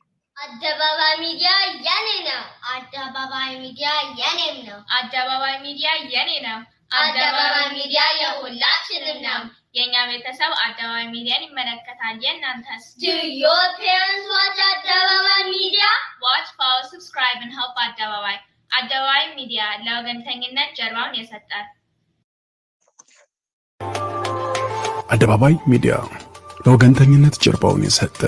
Adebabay Media Yanina. Adebabay Media Yanina. Adebabay Media Yanina. Adebabay Media የሁላችንም ነው። የኛ ቤተሰብ አደባባይ ሚዲያን ይመለከታል። የእናንተስ? Do your parents watch Adebabay Media? Watch, follow, subscribe and help Adebabay. Adebabay Media ለወገንተኝነት ጀርባውን የሰጠ አደባባይ ሚዲያ ለወገንተኝነት ጀርባውን የሰጠ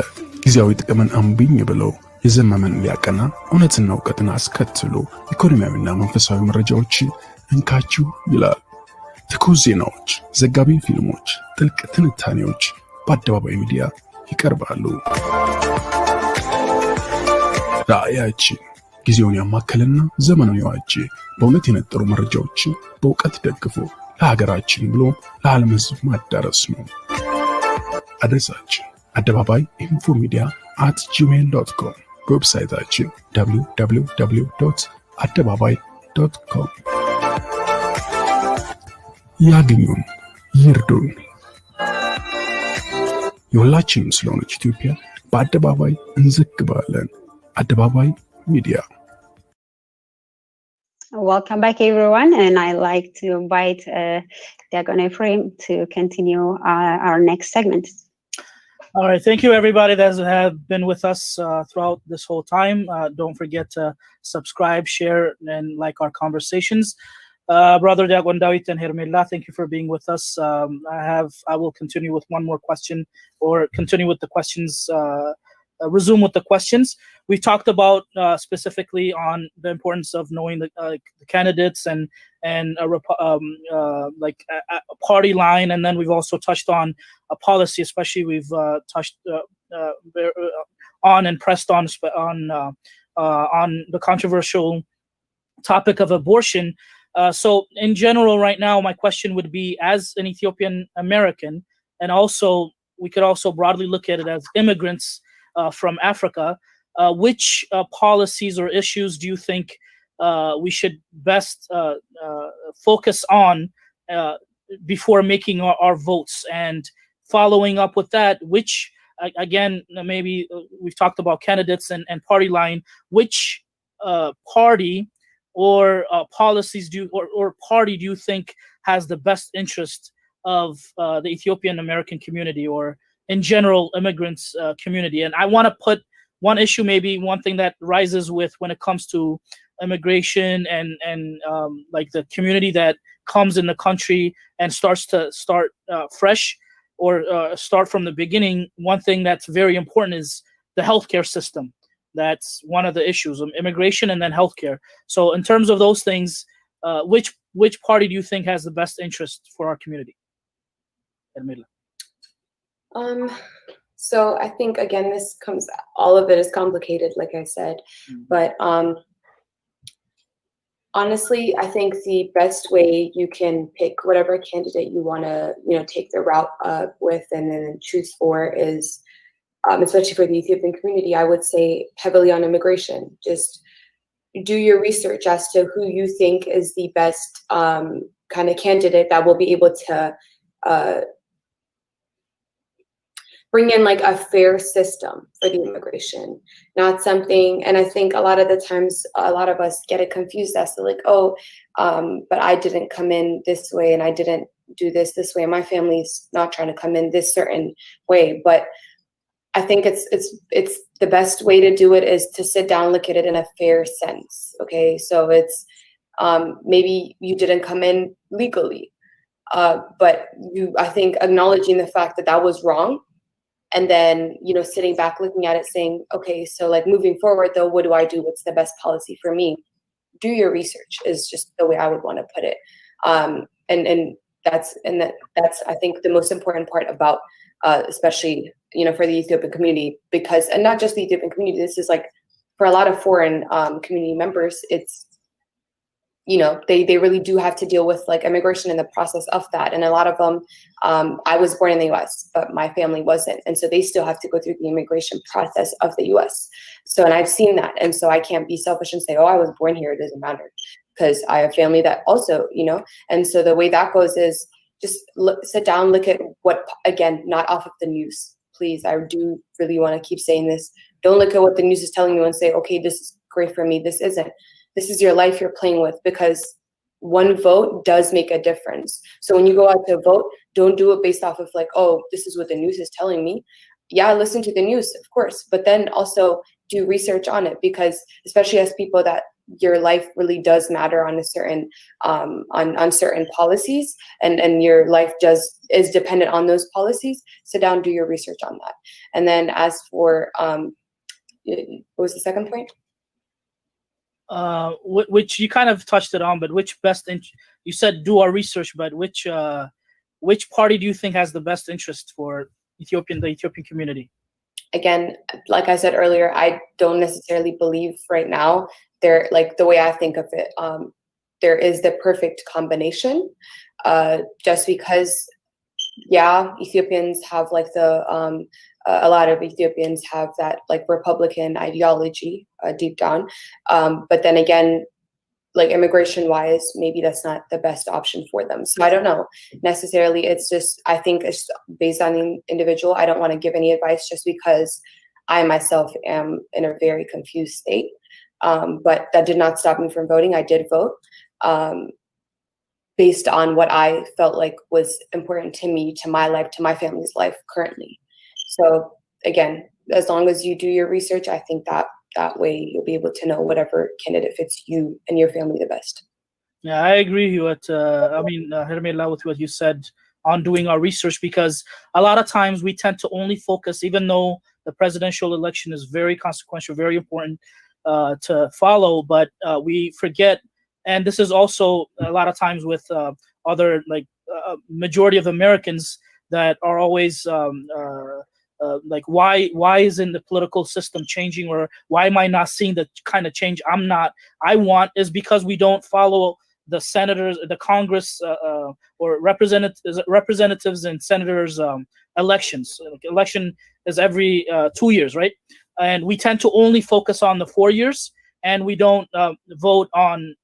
ጊዜያዊ ጥቅምን አምቢኝ ብለው የዘመመን ሊያቀና እውነትና እውቀትን አስከትሎ ኢኮኖሚያዊና መንፈሳዊ መረጃዎችን እንካችሁ ይላል። ትኩስ ዜናዎች፣ ዘጋቢ ፊልሞች፣ ጥልቅ ትንታኔዎች በአደባባይ ሚዲያ ይቀርባሉ። ራዕያችን ጊዜውን ያማከለና ዘመኑን የዋጀ በእውነት የነጠሩ መረጃዎችን በእውቀት ደግፎ ለሀገራችን ብሎ ለዓለም ሕዝብ ማዳረስ ነው። አድሬሳችን አደባባይ ኢንፎ ሚዲያ @gmail.com፣ በዌብሳይታችን www.adebabai.com። ያግኙን፣ ይርዱን። የሁላችንም ስለሆነች ኢትዮጵያ በአደባባይ እንዘግባለን። አደባባይ ሚዲያ። Welcome back, everyone, and I'd like to invite Diagon Ephraim to continue our next segment. All right, thank you everybody that have been with us throughout this whole time. Don't forget to subscribe, share, and like our conversations. Brother Diagon Dawit and Hermela, thank you for being with us. I will continue with one more question, or continue with the questions, resume with the questions. We talked about specifically on the importance of knowing the candidates and like a party line, and then we've also touched on a policy, especially we've touched on and pressed on the controversial topic of abortion. So in general, right now, my question would be, as an Ethiopian American, and also we could also broadly look at it as immigrants from Africa, which policies or issues do you think we should best focus on before making our votes? And following up with that, which, again, maybe we've talked about candidates and party line, which party or policies or party do you think has the best interest of the Ethiopian American community, or in general immigrants community? And I want to put one issue, maybe one thing that rises with when it comes to immigration and like the community that comes in the country and start fresh, or start from the beginning. One thing that's very important is the healthcare system. That's one of the issues of immigration and then healthcare. So in terms of those things, which party do you think has the best interest for our community? So I think, again, all of it is complicated, like I said, but honestly, I think the best way you can pick whatever candidate you want to, take the route with and then choose for is, especially for the Ethiopian community, I would say heavily on immigration. Just do your research as to who you think is the best kind of candidate that will be able to bring in like a fair system for the immigration, not something. And I think a lot of the times, a lot of us get it confused as to like, but I didn't come in this way, and I didn't do this way, and my family's not trying to come in this certain way. But I think it's the best way to do it is to sit down, look at it in a fair sense. Okay, so it's maybe you didn't come in legally, but I think acknowledging the fact that was wrong. And then, sitting back, looking at it, saying, okay, so like moving forward, though, what do I do? What's the best policy for me? Do your research is just the way I would want to put it. And that's I think the most important part about, especially, for the Ethiopian community, because, and not just the Ethiopian community, this is like for a lot of foreign community members, it's, they really do have to deal with like immigration in the process of that. And a lot of them, I was born in the US, but my family wasn't. And so they still have to go through the immigration process of the US. So, and I've seen that. And so I can't be selfish and say, oh, I was born here, it doesn't matter. Because I have family that also, and so the way that goes is just sit down, look at what, again, not off of the news. Please, I do really want to keep saying this. Don't look at what the news is telling you and say, okay, this is great for me, this isn't. This is your life you're playing with, because one vote does make a difference. So when you go out to vote, don't do it based off of like, oh, this is what the news is telling me. Yeah, listen to the news, of course, but then also do research on it, because especially as people that your life really does matter on a certain on certain policies, and your life is dependent on those policies. Sit down, do your research on that. And then as for what was the second point? Which you kind of touched it on, but which you said do our research, but which party do you think has the best interest for the Ethiopian community? again, like I said earlier, I don't necessarily believe right now there, like the way I think of it, there is the perfect combination. Just because, yeah, Ethiopians have like a lot of Ethiopians have that like Republican ideology deep down, but then again, like immigration wise, maybe that's not the best option for them. So I don't know necessarily. It's just, I think it's based on the individual. I don't want to give any advice just because I myself am in a very confused state. But that did not stop me from voting. I did vote based on what I felt like was important to me, to my life, to my family's life currently. So again, as long as you do your research, I think that way you'll be able to know whatever candidate fits you and your family the best. Yeah, I agree with Hermela, with what you said on doing our research, because a lot of times we tend to only focus, even though the presidential election is very consequential, very important to follow, but we forget, and this is also a lot of times with other, like majority of Americans that are always like, why isn't the political system changing, or why am I not seeing the kind of change I want, is because we don't follow the senators, the Congress, or representatives and senators elections. Election is every 2 years, right? And we tend to only focus on the 4 years, and we don't vote on,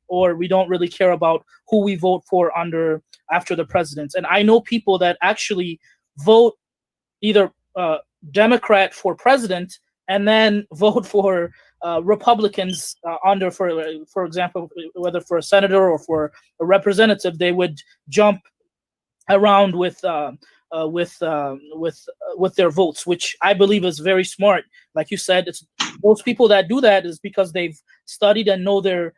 or we don't really care about who we vote for after the presidents. And I know people that actually vote either Democrat for president and then vote for Republicans for example, whether for a senator or for a representative. They would jump around with their votes, which I believe is very smart. Like you said, it's those people that do that is because they've studied and know their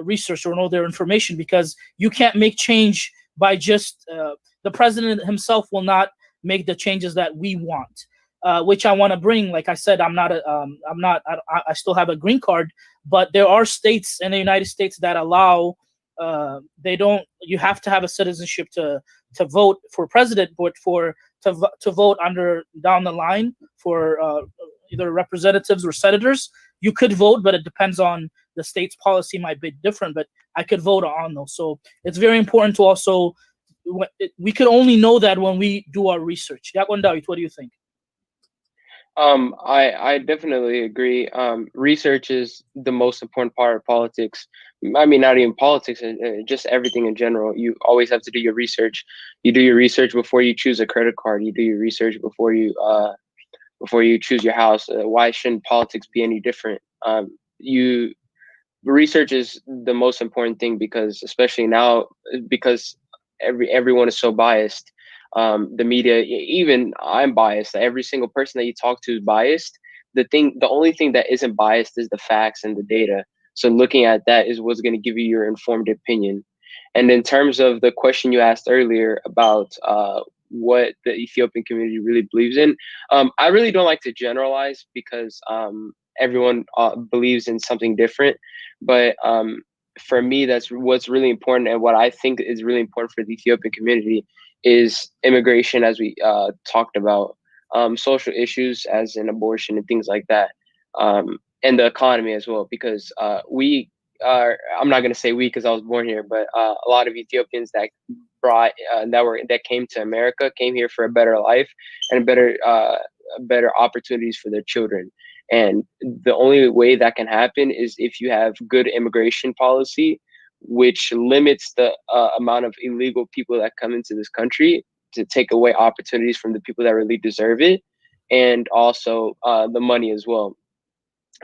research or know their information, because you can't make change by just the president himself will not make the changes that we want, which I want to bring. Like I said, I still have a green card, but there are states in the United States that allow, you have to have a citizenship to vote for president, but to vote down the line for either representatives or senators, you could vote, but it depends on the state's policy, might be different, but I could vote on those. So it's very important to also, we could only know that when we do our research. What do you think? I definitely agree. Research is the most important part of politics. I mean, not even politics, just everything in general. You always have to do your research. You do your research before you choose a credit card. You do your research before you choose your house. Why shouldn't politics be any different? Research is the most important thing, because especially now, because everyone is so biased. The media, even I'm biased. Every single person that you talk to is biased. The only thing that isn't biased is the facts and the data. So looking at that is what's going to give you your informed opinion. And in terms of the question you asked earlier about what the Ethiopian community really believes in, I really don't like to generalize, because everyone believes in something different. But for me, that's what's really important, and what I think is really important for the Ethiopian community is immigration, as we talked about, social issues as in abortion and things like that, and the economy as well, because we are, I'm not going to say we because I was born here, but a lot of Ethiopians that came to America came here for a better life and better opportunities for their children. And the only way that can happen is if you have good immigration policy, which limits the amount of illegal people that come into this country, to take away opportunities from the people that really deserve it, and also the money as well.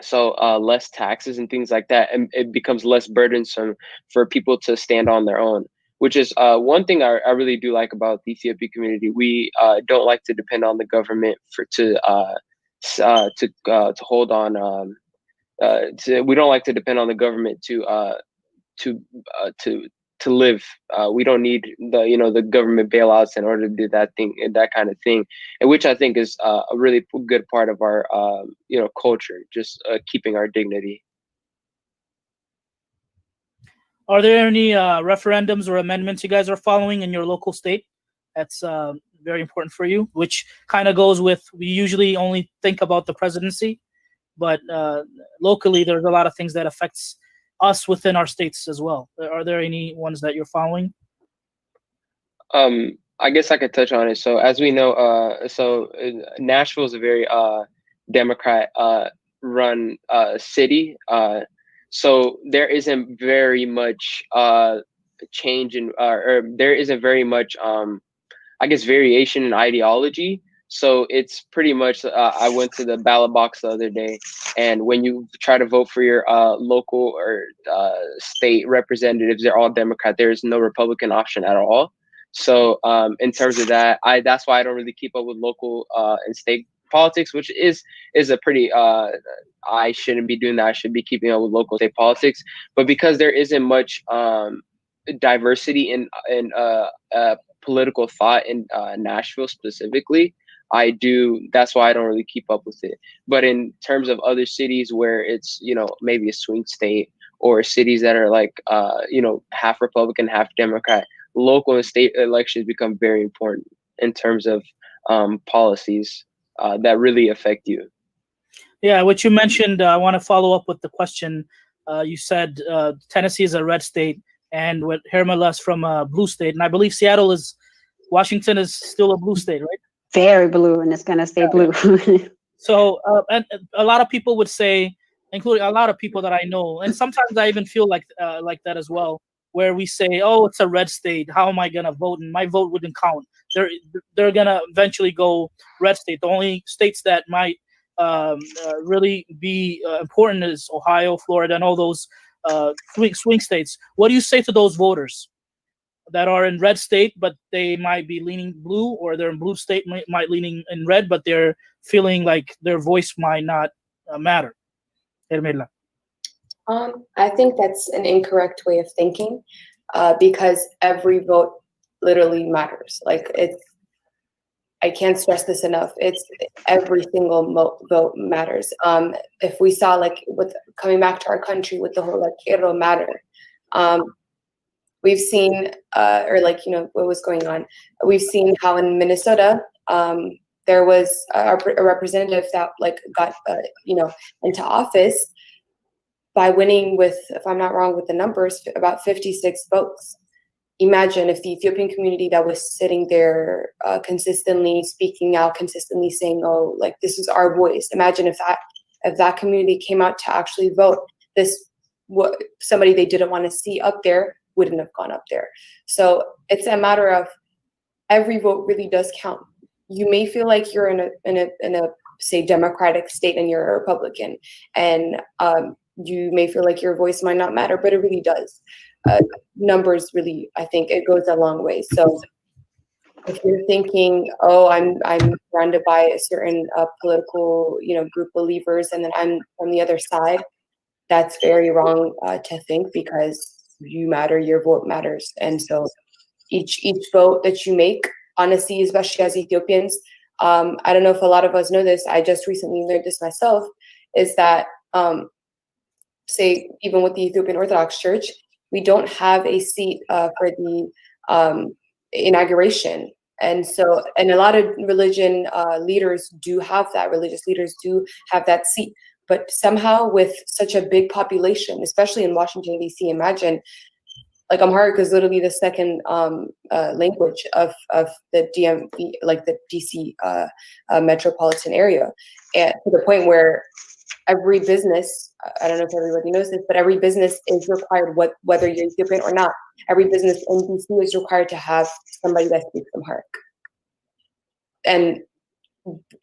So less taxes and things like that, and it becomes less burdensome for people to stand on their own, which is one thing I really do like about the Ethiopian community. We don't like to depend on the government to hold on. We don't like to depend on the government to live. We don't need the government bailouts in order to do that kind of thing, and which I think is a really good part of our culture, just keeping our dignity. Are there any referendums or amendments you guys are following in your local state that's very important for you, which kind of goes with, we usually only think about the presidency, but locally there's a lot of things that affects us within our states as well. Are there any ones that you're following? I guess I could touch on it. So as we know, Nashville is a very Democrat run city. So there isn't very much change in, or there isn't very much, I guess, variation in ideology. So it's pretty much, I went to the ballot box the other day, and when you try to vote for your local or state representatives, they're all Democrat. There's no Republican option at all. So in terms of that, that's why I don't really keep up with local and state politics, which is a pretty, I shouldn't be doing that. I should be keeping up with local state politics. But because there isn't much diversity in political thought in Nashville specifically, that's why I don't really keep up with it. But in terms of other cities where it's, maybe a swing state, or cities that are like, half Republican, half Democrat, local and state elections become very important in terms of policies that really affect you. Yeah, what you mentioned, I want to follow up with the question. You said Tennessee is a red state, and with Hermela's from a blue state, and I believe Washington is still a blue state, right? Very blue, and it's gonna stay blue. So, and a lot of people would say, including a lot of people that I know, and sometimes I even feel like that as well, where we say, "Oh, it's a red state. How am I gonna vote? And my vote wouldn't count." They're gonna eventually go red state. The only states that might really be important is Ohio, Florida, and all those swing states. What do you say to those voters that are in red state, but they might be leaning blue, or they're in blue state, might leaning in red, but they're feeling like their voice might not matter? Hermela. I think that's an incorrect way of thinking, because every vote literally matters. Like, I can't stress this enough. It's every single vote matters. If we saw, like, with coming back to our country with the whole like Quiero matter, we've seen, what was going on. We've seen how in Minnesota, there was a representative that got into office by winning with, if I'm not wrong with the numbers, about 56 votes. Imagine if the Ethiopian community that was sitting there consistently speaking out, consistently saying, "Oh, like, this is our voice." Imagine if that community came out to actually vote, somebody they didn't want to see up there wouldn't have gone up there. So it's a matter of every vote really does count. You may feel like you're in a say Democratic state and you're a Republican, and you may feel like your voice might not matter, but it really does. Numbers really, I think it goes a long way. So if you're thinking, "Oh, I'm surrounded by a certain political group of believers, and then I'm on the other side," that's very wrong to think, because you matter, your vote matters. And so each vote that you make, honestly, especially as Ethiopians, I don't know if a lot of us know this, I just recently learned this myself, is that say even with the Ethiopian Orthodox Church, we don't have a seat for the inauguration. And so, and a lot of religion leaders do have that, religious leaders do have that seat. But somehow with such a big population, especially in Washington, D.C., imagine, like, Amharic is literally the second language of the DMV, like the D.C. Metropolitan area, and to the point where every business, I don't know if everybody knows this, but every business is required, whether you're Ethiopian or not, every business in DC is required to have somebody that speaks Amharic. And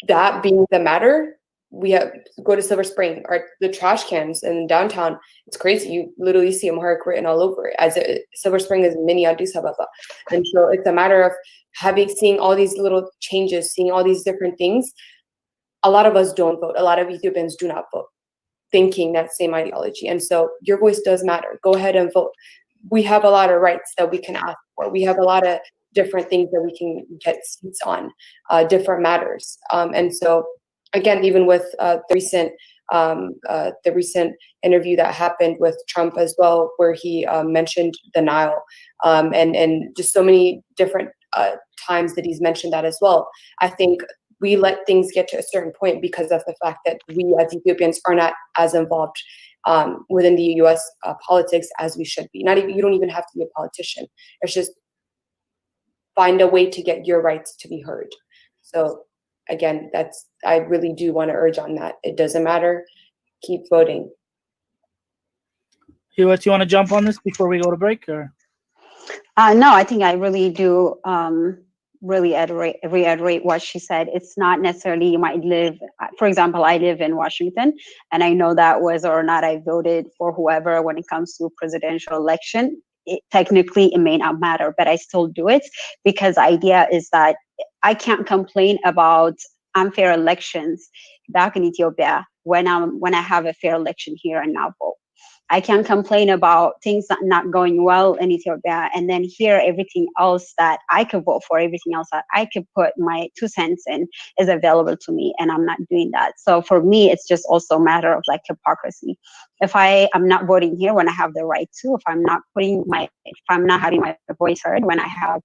that being the matter, we have go to Silver Spring, or the trash cans in downtown. It's crazy. You literally see Amharic written all over it. Silver Spring is mini Addis Ababa. And so it's a matter of seeing all these little changes, seeing all these different things. A lot of us don't vote. A lot of Ethiopians do not vote, thinking that same ideology. And so your voice does matter. Go ahead and vote. We have a lot of rights that we can ask for. We have a lot of different things that we can get seats on, different matters. And so, again, even with the recent interview that happened with Trump as well, where he mentioned the Nile, and just so many different times that he's mentioned that as well. I think we let things get to a certain point because of the fact that we as Ethiopians are not as involved within the U.S. Politics as we should be. You don't even have to be a politician. It's just find a way to get your rights to be heard. So again, I really do want to urge on that. It doesn't matter. Keep voting. Hewitt, you want to jump on this before we go to break? Or? No, I think I really do really reiterate what she said. It's not necessarily you might live, for example, I live in Washington, and I know that whether or not I voted for whoever when it comes to presidential election, technically it may not matter, but I still do it because the idea is that I can't complain about unfair elections back in Ethiopia when I have a fair election here and now vote. I can complain about things not going well in Ethiopia, and then here everything else that I could vote for, everything else that I could put my 2 cents in is available to me, and I'm not doing that. So for me, it's just also a matter of like hypocrisy. If I'm not voting here when I have the right to, if I'm not having my voice heard when I have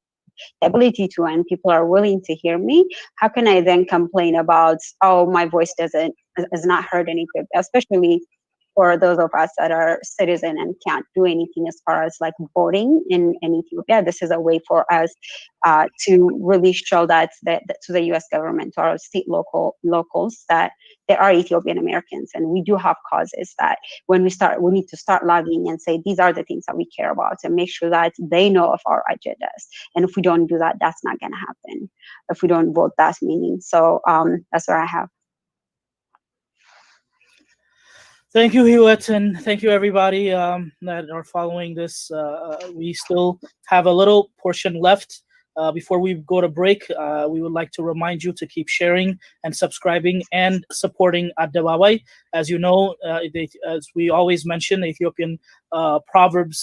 the ability to, and people are willing to hear me, how can I then complain about, oh, my voice is not heard in Ethiopia, especially for those of us that are citizen and can't do anything as far as like voting in Ethiopia. This is a way for us to really show that to the U.S. government, to our state locals, that there are Ethiopian Americans, and we do have causes that we need to start lobbying and say these are the things that we care about, and make sure that they know of our agendas. And if we don't do that, that's not going to happen. If we don't vote, that's meaning. So that's what I have. Thank you, Hewitt, and thank you, everybody that are following this. We still have a little portion left. Before we go to break, we would like to remind you to keep sharing and subscribing and supporting Adebabay. As you know, as we always mention, an Ethiopian proverb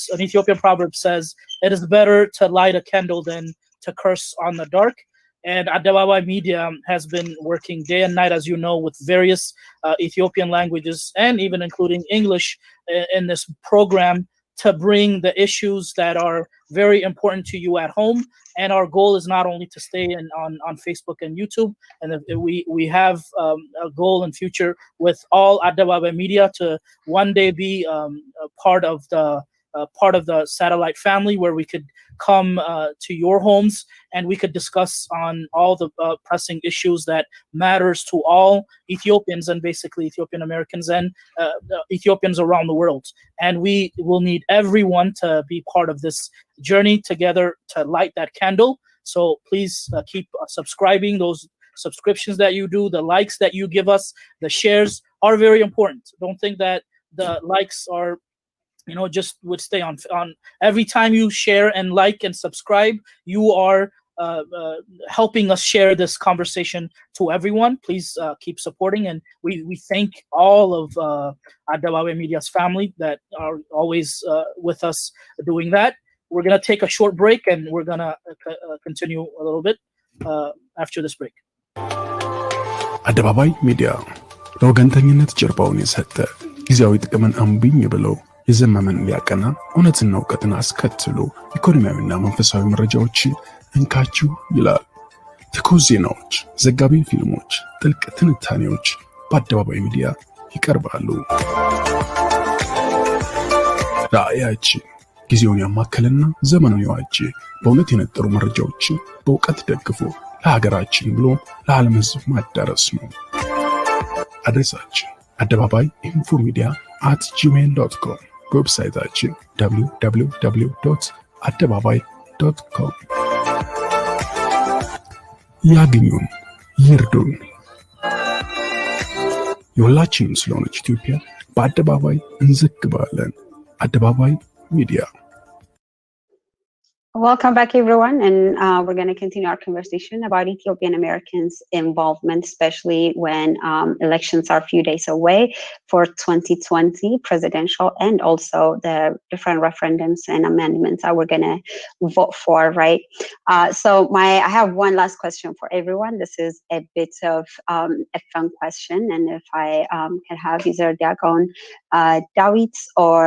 says, "It is better to light a candle than to curse on the dark." And Adebabay Media has been working day and night, as you know, with various Ethiopian languages and even including English in this program to bring the issues that are very important to you at home. And our goal is not only to stay on Facebook and YouTube, and we have a goal in future with all Adebabay Media to one day be part of the satellite family, where we could come to your homes and we could discuss on all the pressing issues that matters to all Ethiopians, and basically Ethiopian Americans and Ethiopians around the world. And we will need everyone to be part of this journey together to light that candle. So please keep subscribing. Those subscriptions that you do, the likes that you give us, the shares are very important. Don't think that the likes are just would stay on. Every time you share and like and subscribe, you are helping us share this conversation to everyone. Please keep supporting, and we thank all of Adebabay Media's family that are always with us doing that. We're gonna take a short break, and we're gonna continue a little bit after this break. አደባባይ ሚዲያ ለወገንተኝነት ጀርባውን የሰጠ ጊዜያዊ ጥቅምን አምብኝ ብለው የዘመመን ሊያቀና እውነትና እውቀትን አስከትሎ ኢኮኖሚያዊና መንፈሳዊ መረጃዎችን እንካችሁ ይላል። ትኩስ ዜናዎች፣ ዘጋቢ ፊልሞች፣ ጥልቅ ትንታኔዎች በአደባባይ ሚዲያ ይቀርባሉ። ራእያችን ጊዜውን ያማከለና ዘመኑን የዋጀ በእውነት የነጠሩ መረጃዎችን በእውቀት ደግፎ ለሀገራችን ብሎ ለዓለም ሕዝብ ማዳረስ ነው። አድሬሳችን አደባባይ ኢንፎ ሚዲያ @gmail.com፣ ዌብሳይታችን www.adebabai.com። ያግኙን፣ ይርዱን። የሁላችንም ስለሆነች ኢትዮጵያ በአደባባይ እንዘግባለን። አደባባይ ሚዲያ። Welcome back, everyone, and we're going to continue our conversation about Ethiopian Americans' involvement, especially when elections are a few days away for 2020 presidential, and also the different referendums and amendments that we're going to vote for, right? So I have one last question for everyone. This is a bit of a fun question, and if I can have either Dagon Dawit or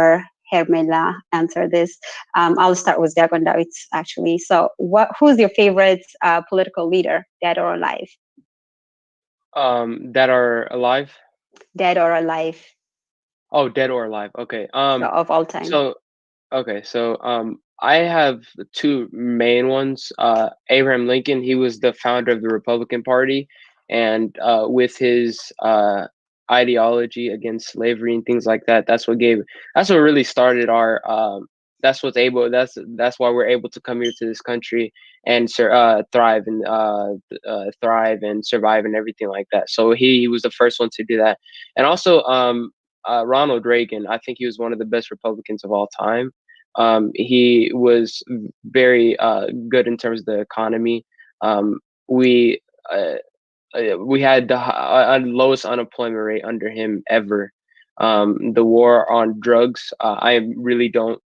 Hermela answer this. I'll start with Diakon Dawit, actually. So who's your favorite political leader, dead or alive? That are alive? Dead or alive. Oh, dead or alive. Okay. So of all time. So I have two main ones. Abraham Lincoln, he was the founder of the Republican Party, and with his ideology against slavery and things like that, that's what really started our that's why we're able to come here to this country and thrive and survive and everything like that. So he was the first one to do that. And also Ronald Reagan, I think he was one of the best Republicans of all time. He was very good in terms of the economy. We had the lowest unemployment rate under him ever. The war on drugs, I really don't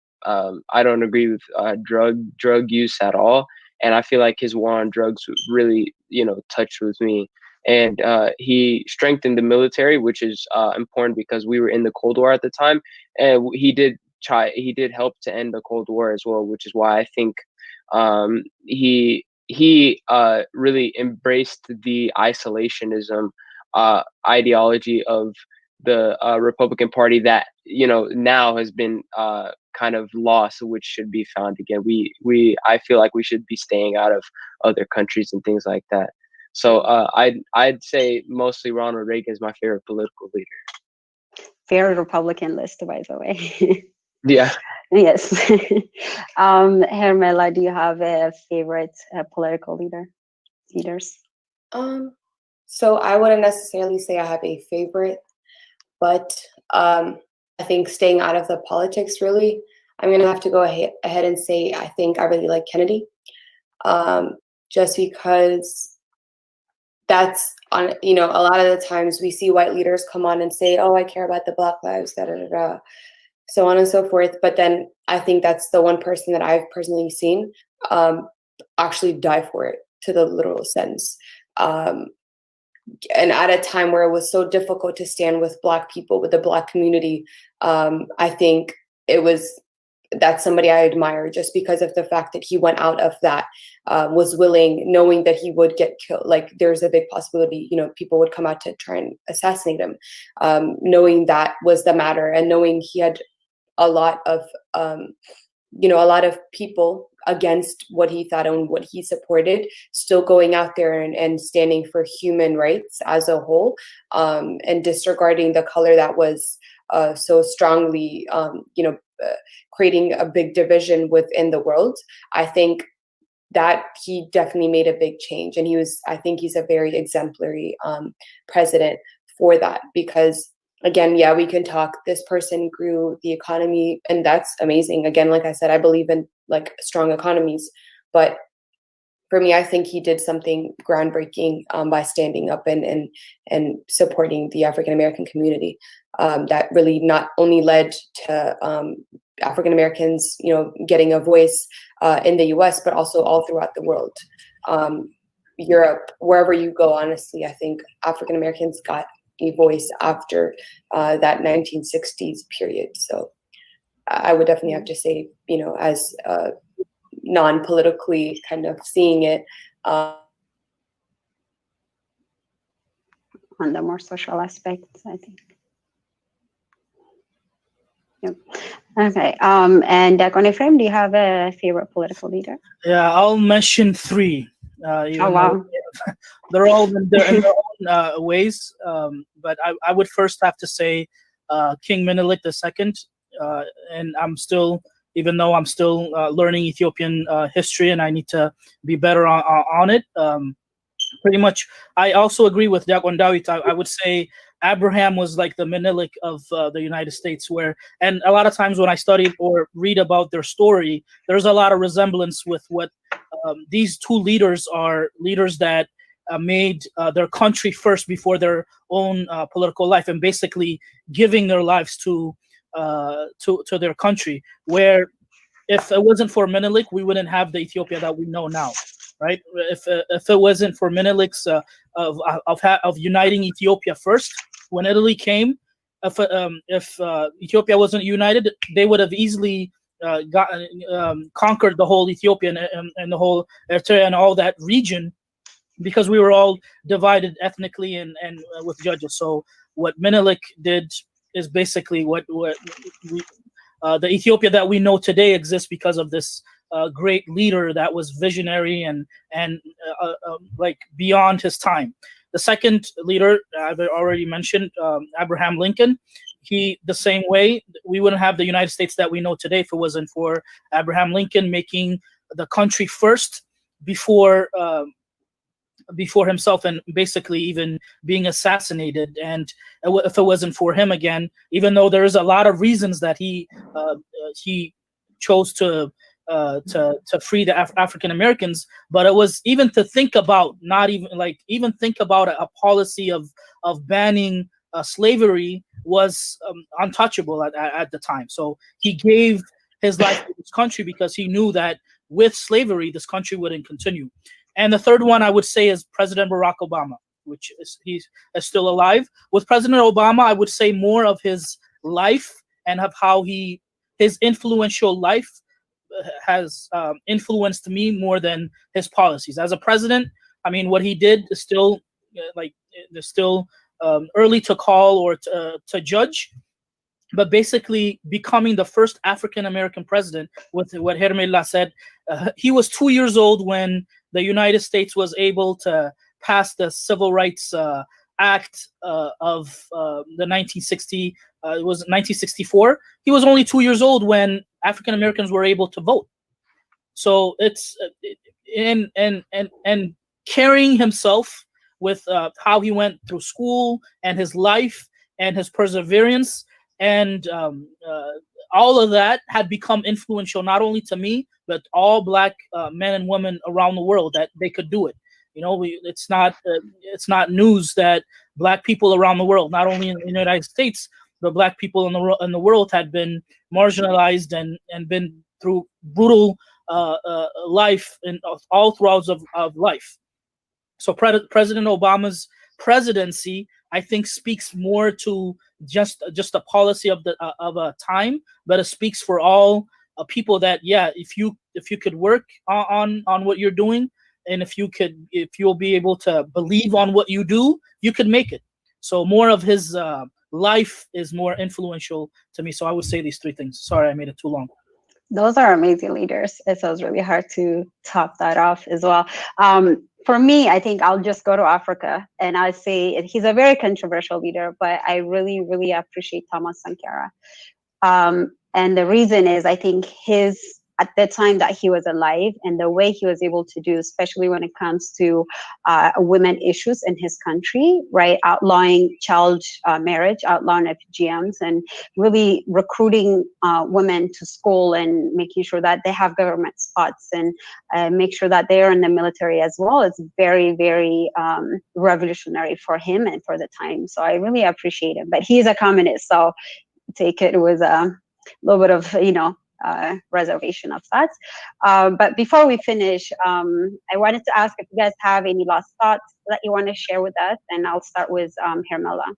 agree with drug use at all, and I feel like his war on drugs really touched with me. And he strengthened the military, which is important because we were in the Cold War at the time, and he did help to end the Cold War as well, which is why I think he really embraced the isolationism ideology of the Republican Party that now has been kind of lost, which should be found again. I feel like we should be staying out of other countries and things like that. So I'd say mostly Ronald Reagan is my favorite political leader. Fair Republican list, by the way. Yeah. Yes. Hermela, do you have a favorite political leaders? So I wouldn't necessarily say I have a favorite, but I think staying out of the politics, really, I'm going to have to go ahead and say I think I really like Kennedy, just because that's on, a lot of the times we see white leaders come on and say, oh, I care about the Black lives, da, da, da, da, so on and so forth. But then I think that's the one person that I've personally seen actually die for it, to the literal sense. And at a time where it was so difficult to stand with Black people, with the Black community, I think that's somebody I admire, just because of the fact that he went out of that, was willing, knowing that he would get killed. Like there's a big possibility, people would come out to try and assassinate him, knowing that was the matter, and knowing he had a lot of people against what he thought and what he supported, still going out there and standing for human rights as a whole, and disregarding the color that was so strongly, creating a big division within the world. I think that he definitely made a big change, and I think he's a very exemplary president for that, because again, yeah, we can talk, this person grew the economy, and that's amazing. Again, like I said, I believe in like strong economies, but for me, I think he did something groundbreaking by standing up and supporting the African American community. That really not only led to African Americans, getting a voice in the U.S., but also all throughout the world, Europe, wherever you go. Honestly, I think African Americans got a voice after that 1960s period. So I would definitely have to say, as non-politically kind of seeing it on the more social aspects, I think. Yep. Okay. And Diakon Ephraim, do you have a favorite political leader? Yeah, I'll mention three. Oh wow! They're all in their own ways, but I would first have to say King Menelik II, and even though I'm still learning Ethiopian history, and I need to be better on it. Pretty much, I also agree with Diakon Dawit. I would say Abraham was like the Menelik of the United States, and a lot of times when I study or read about their story, there's a lot of resemblance with what these two leaders are, leaders that made their country first before their own political life, and basically giving their lives to their country. Where if it wasn't for Menelik, we wouldn't have the Ethiopia that we know now, right? If it wasn't for Menelik's of uniting Ethiopia first, when Italy came, if Ethiopia wasn't united, they would have easily conquered the whole Ethiopian and the whole Eritrea and all that region, because we were all divided ethnically and with judges. So what Menelik did is basically what the Ethiopia that we know today exists because of this great leader that was visionary and like beyond his time. The second leader I've already mentioned, Abraham Lincoln. He, the same way, we wouldn't have the United States that we know today if it wasn't for Abraham Lincoln making the country first before himself, and basically even being assassinated. And if it wasn't for him, again, even though there's a lot of reasons that he chose to free the African Americans, but it was even to think about, not even think about a policy of banning slavery was untouchable at the time. So he gave his life to this country because he knew that with slavery, this country wouldn't continue. And the third one I would say is President Barack Obama, which he's still alive. With President Obama, I would say more of his life and of how his influential life has influenced me more than his policies. As a president, I mean, what he did is still early to call or to judge, but basically becoming the first African-American president, with what Hermela said, he was 2 years old when the United States was able to pass the Civil Rights Act of the 1960, it was 1964. He was only 2 years old when African Americans were able to vote. So it's and carrying himself with how he went through school and his life and his perseverance and all of that had become influential not only to me but all Black men and women around the world, that they could do it. You know, it's not news that Black people around the world, not only in the United States, but Black people in the world had been marginalized and been through brutal life and all throughout of life. So President Obama's presidency, I think, speaks more to just a policy of a time, but it speaks for all people that, yeah, if you could work on what you're doing, and if you'll be able to believe on what you do, you could make it. So more of his life is more influential to me. So I would say these three things. Sorry, I made it too long. Those are amazing leaders. So it's really hard to top that off as well. For me, I think I'll just go to Africa, and I say he's a very controversial leader, but I really, really appreciate Thomas Sankara. And the reason is, I think at the time that he was alive and the way he was able to do, especially when it comes to women issues in his country, right? Outlawing child marriage, outlawing FGMs, and really recruiting women to school and making sure that they have government spots and make sure that they are in the military as well. It's very, very revolutionary for him and for the time. So I really appreciate him. But he's a communist, so take it with a little bit of, reservation of thoughts. But before we finish, I wanted to ask if you guys have any last thoughts that you want to share with us, and I'll start with Hermela.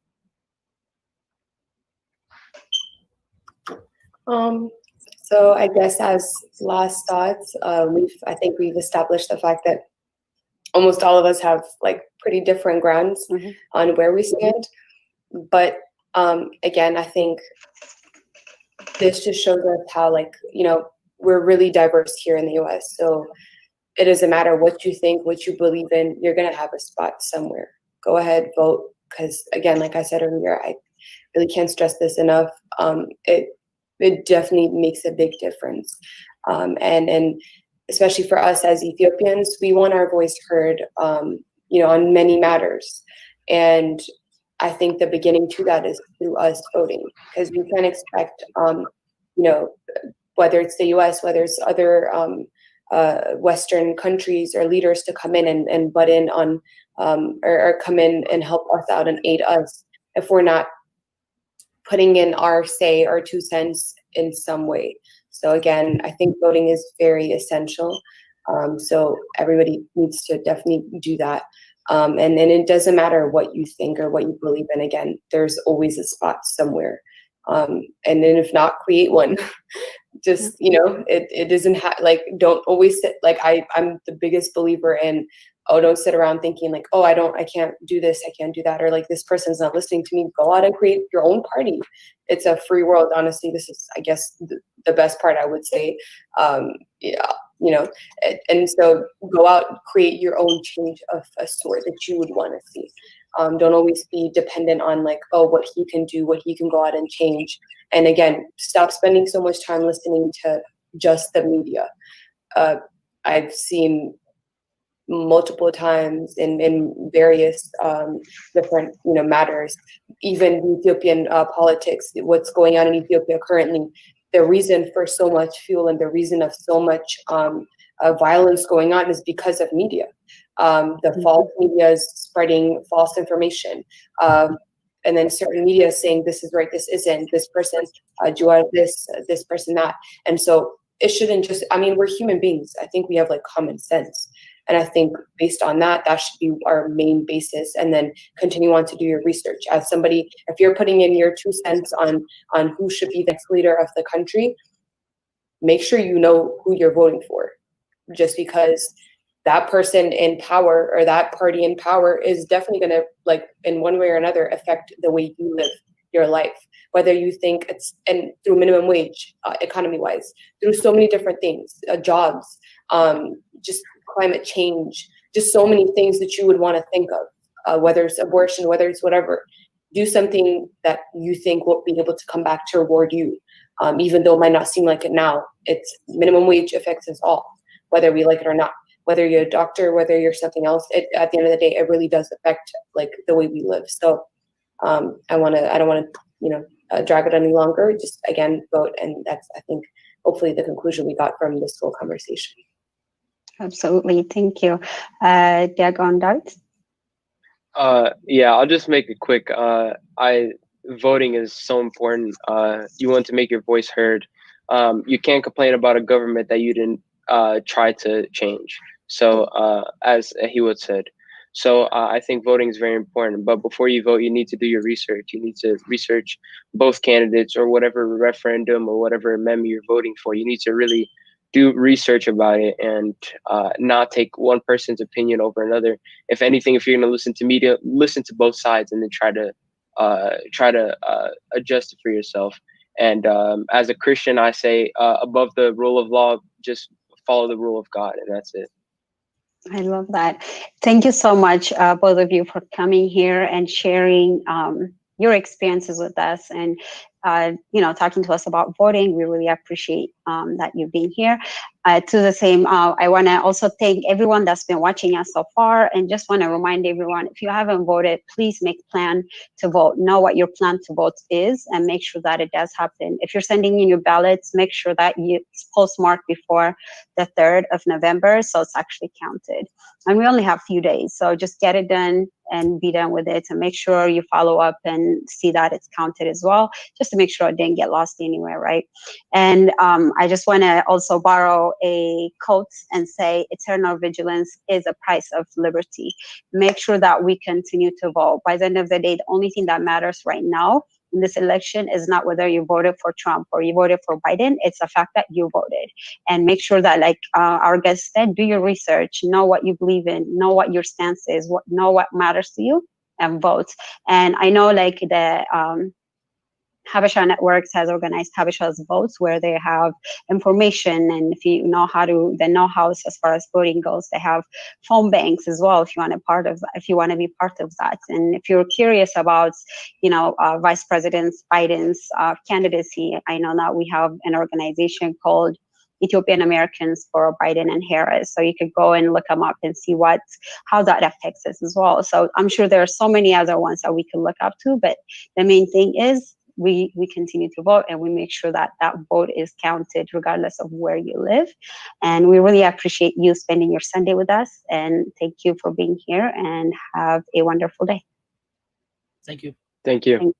So I guess as last thoughts, I think we've established the fact that almost all of us have like pretty different grounds on where we stand. But again, I think this just shows us how, we're really diverse here in the US. So it doesn't matter what you think, what you believe in, you're going to have a spot somewhere. Go ahead, vote. Because again, like I said earlier, I really can't stress this enough. It definitely makes a big difference. And especially for us as Ethiopians, we want our voice heard, on many matters. And I think the beginning to that is through us voting, because we can't expect, whether it's the US, whether it's other Western countries or leaders to come in and butt in on, or come in and help us out and aid us if we're not putting in our say or 2 cents in some way. So again, I think voting is very essential. So everybody needs to definitely do that. And then it doesn't matter what you think or what you believe in. Again, there's always a spot somewhere. And then if not, create one. Just, it doesn't like, don't always sit, like I'm the biggest believer in, don't sit around thinking like, I can't do this, I can't do that, or like this person's not listening to me. Go out and create your own party. It's a free world. Honestly, this is, I guess, the best part, I would say. And so go out, create your own change of a sort that you would want to see. Don't always be dependent on like, what he can do, what he can go out and change. And again, stop spending so much time listening to just the media. I've seen multiple times in various different matters, even Ethiopian politics, what's going on in Ethiopia currently. The reason for so much fuel and the reason of so much violence going on is because of media. The false media is spreading false information. And then certain media is saying this is right, this isn't, this person, this person that. And so it shouldn't just, we're human beings. I think we have like common sense. And I think based on that, that should be our main basis, and then continue on to do your research. As somebody, if you're putting in your 2 cents on who should be the next leader of the country, make sure you know who you're voting for. Just because that person in power or that party in power is definitely going to, like, in one way or another, affect the way you live your life. Whether you think it's, and through minimum wage, economy-wise, through so many different things, jobs, just climate change, just so many things that you would want to think of, whether it's abortion, whether it's whatever. Do something that you think will be able to come back to reward you, even though it might not seem like it now. It's minimum wage affects us all, whether we like it or not. Whether you're a doctor, whether you're something else, at the end of the day, it really does affect like the way we live. So I don't want to drag it any longer. Just again, vote, and that's, I think, hopefully the conclusion we got from this whole conversation. Absolutely, thank you. Diagon Dart? Yeah, I'll just make it quick. Voting is so important. You want to make your voice heard. You can't complain about a government that you didn't try to change. So as Hewitt said, so I think voting is very important. But before you vote, you need to do your research. You need to research both candidates or whatever referendum or whatever amendment you're voting for. You need to really do research about it and not take one person's opinion over another. If anything, if you're going to listen to media, listen to both sides and then try to adjust it for yourself. And as a Christian, I say above the rule of law, just follow the rule of God, and that's it. I love that. Thank you so much, both of you, for coming here and sharing your experiences with us and talking to us about voting. We really appreciate that you've been here. To the same, I want to also thank everyone that's been watching us so far, and just want to remind everyone, if you haven't voted, please make a plan to vote. Know what your plan to vote is and make sure that it does happen. If you're sending in your ballots, make sure that it's postmarked before the 3rd of November, so it's actually counted. And we only have a few days, so just get it done and be done with it, and make sure you follow up and see that it's counted as well, just to make sure it didn't get lost anywhere, right? And I just want to also borrow a quote and say, eternal vigilance is a price of liberty. Make sure that we continue to vote. By the end of the day, the only thing that matters right now in this election is not whether you voted for Trump or you voted for Biden. It's the fact that you voted. And make sure that, like our guest said, do your research, know what you believe in, know what your stance is, know what matters to you, and vote. And I know, like, the Habesha Networks has organized Habesha's Votes, where they have information, and if you know how to, the know-hows as far as voting goes, they have phone banks as well if you want to be part of that. And if you're curious about, Vice President Biden's candidacy, I know that we have an organization called Ethiopian Americans for Biden and Harris. So you could go and look them up and see how that affects us as well. So I'm sure there are so many other ones that we can look up to, but the main thing is we continue to vote, and we make sure that that vote is counted regardless of where you live. And we really appreciate you spending your Sunday with us, and thank you for being here, and have a wonderful day. Thank you. Thank you.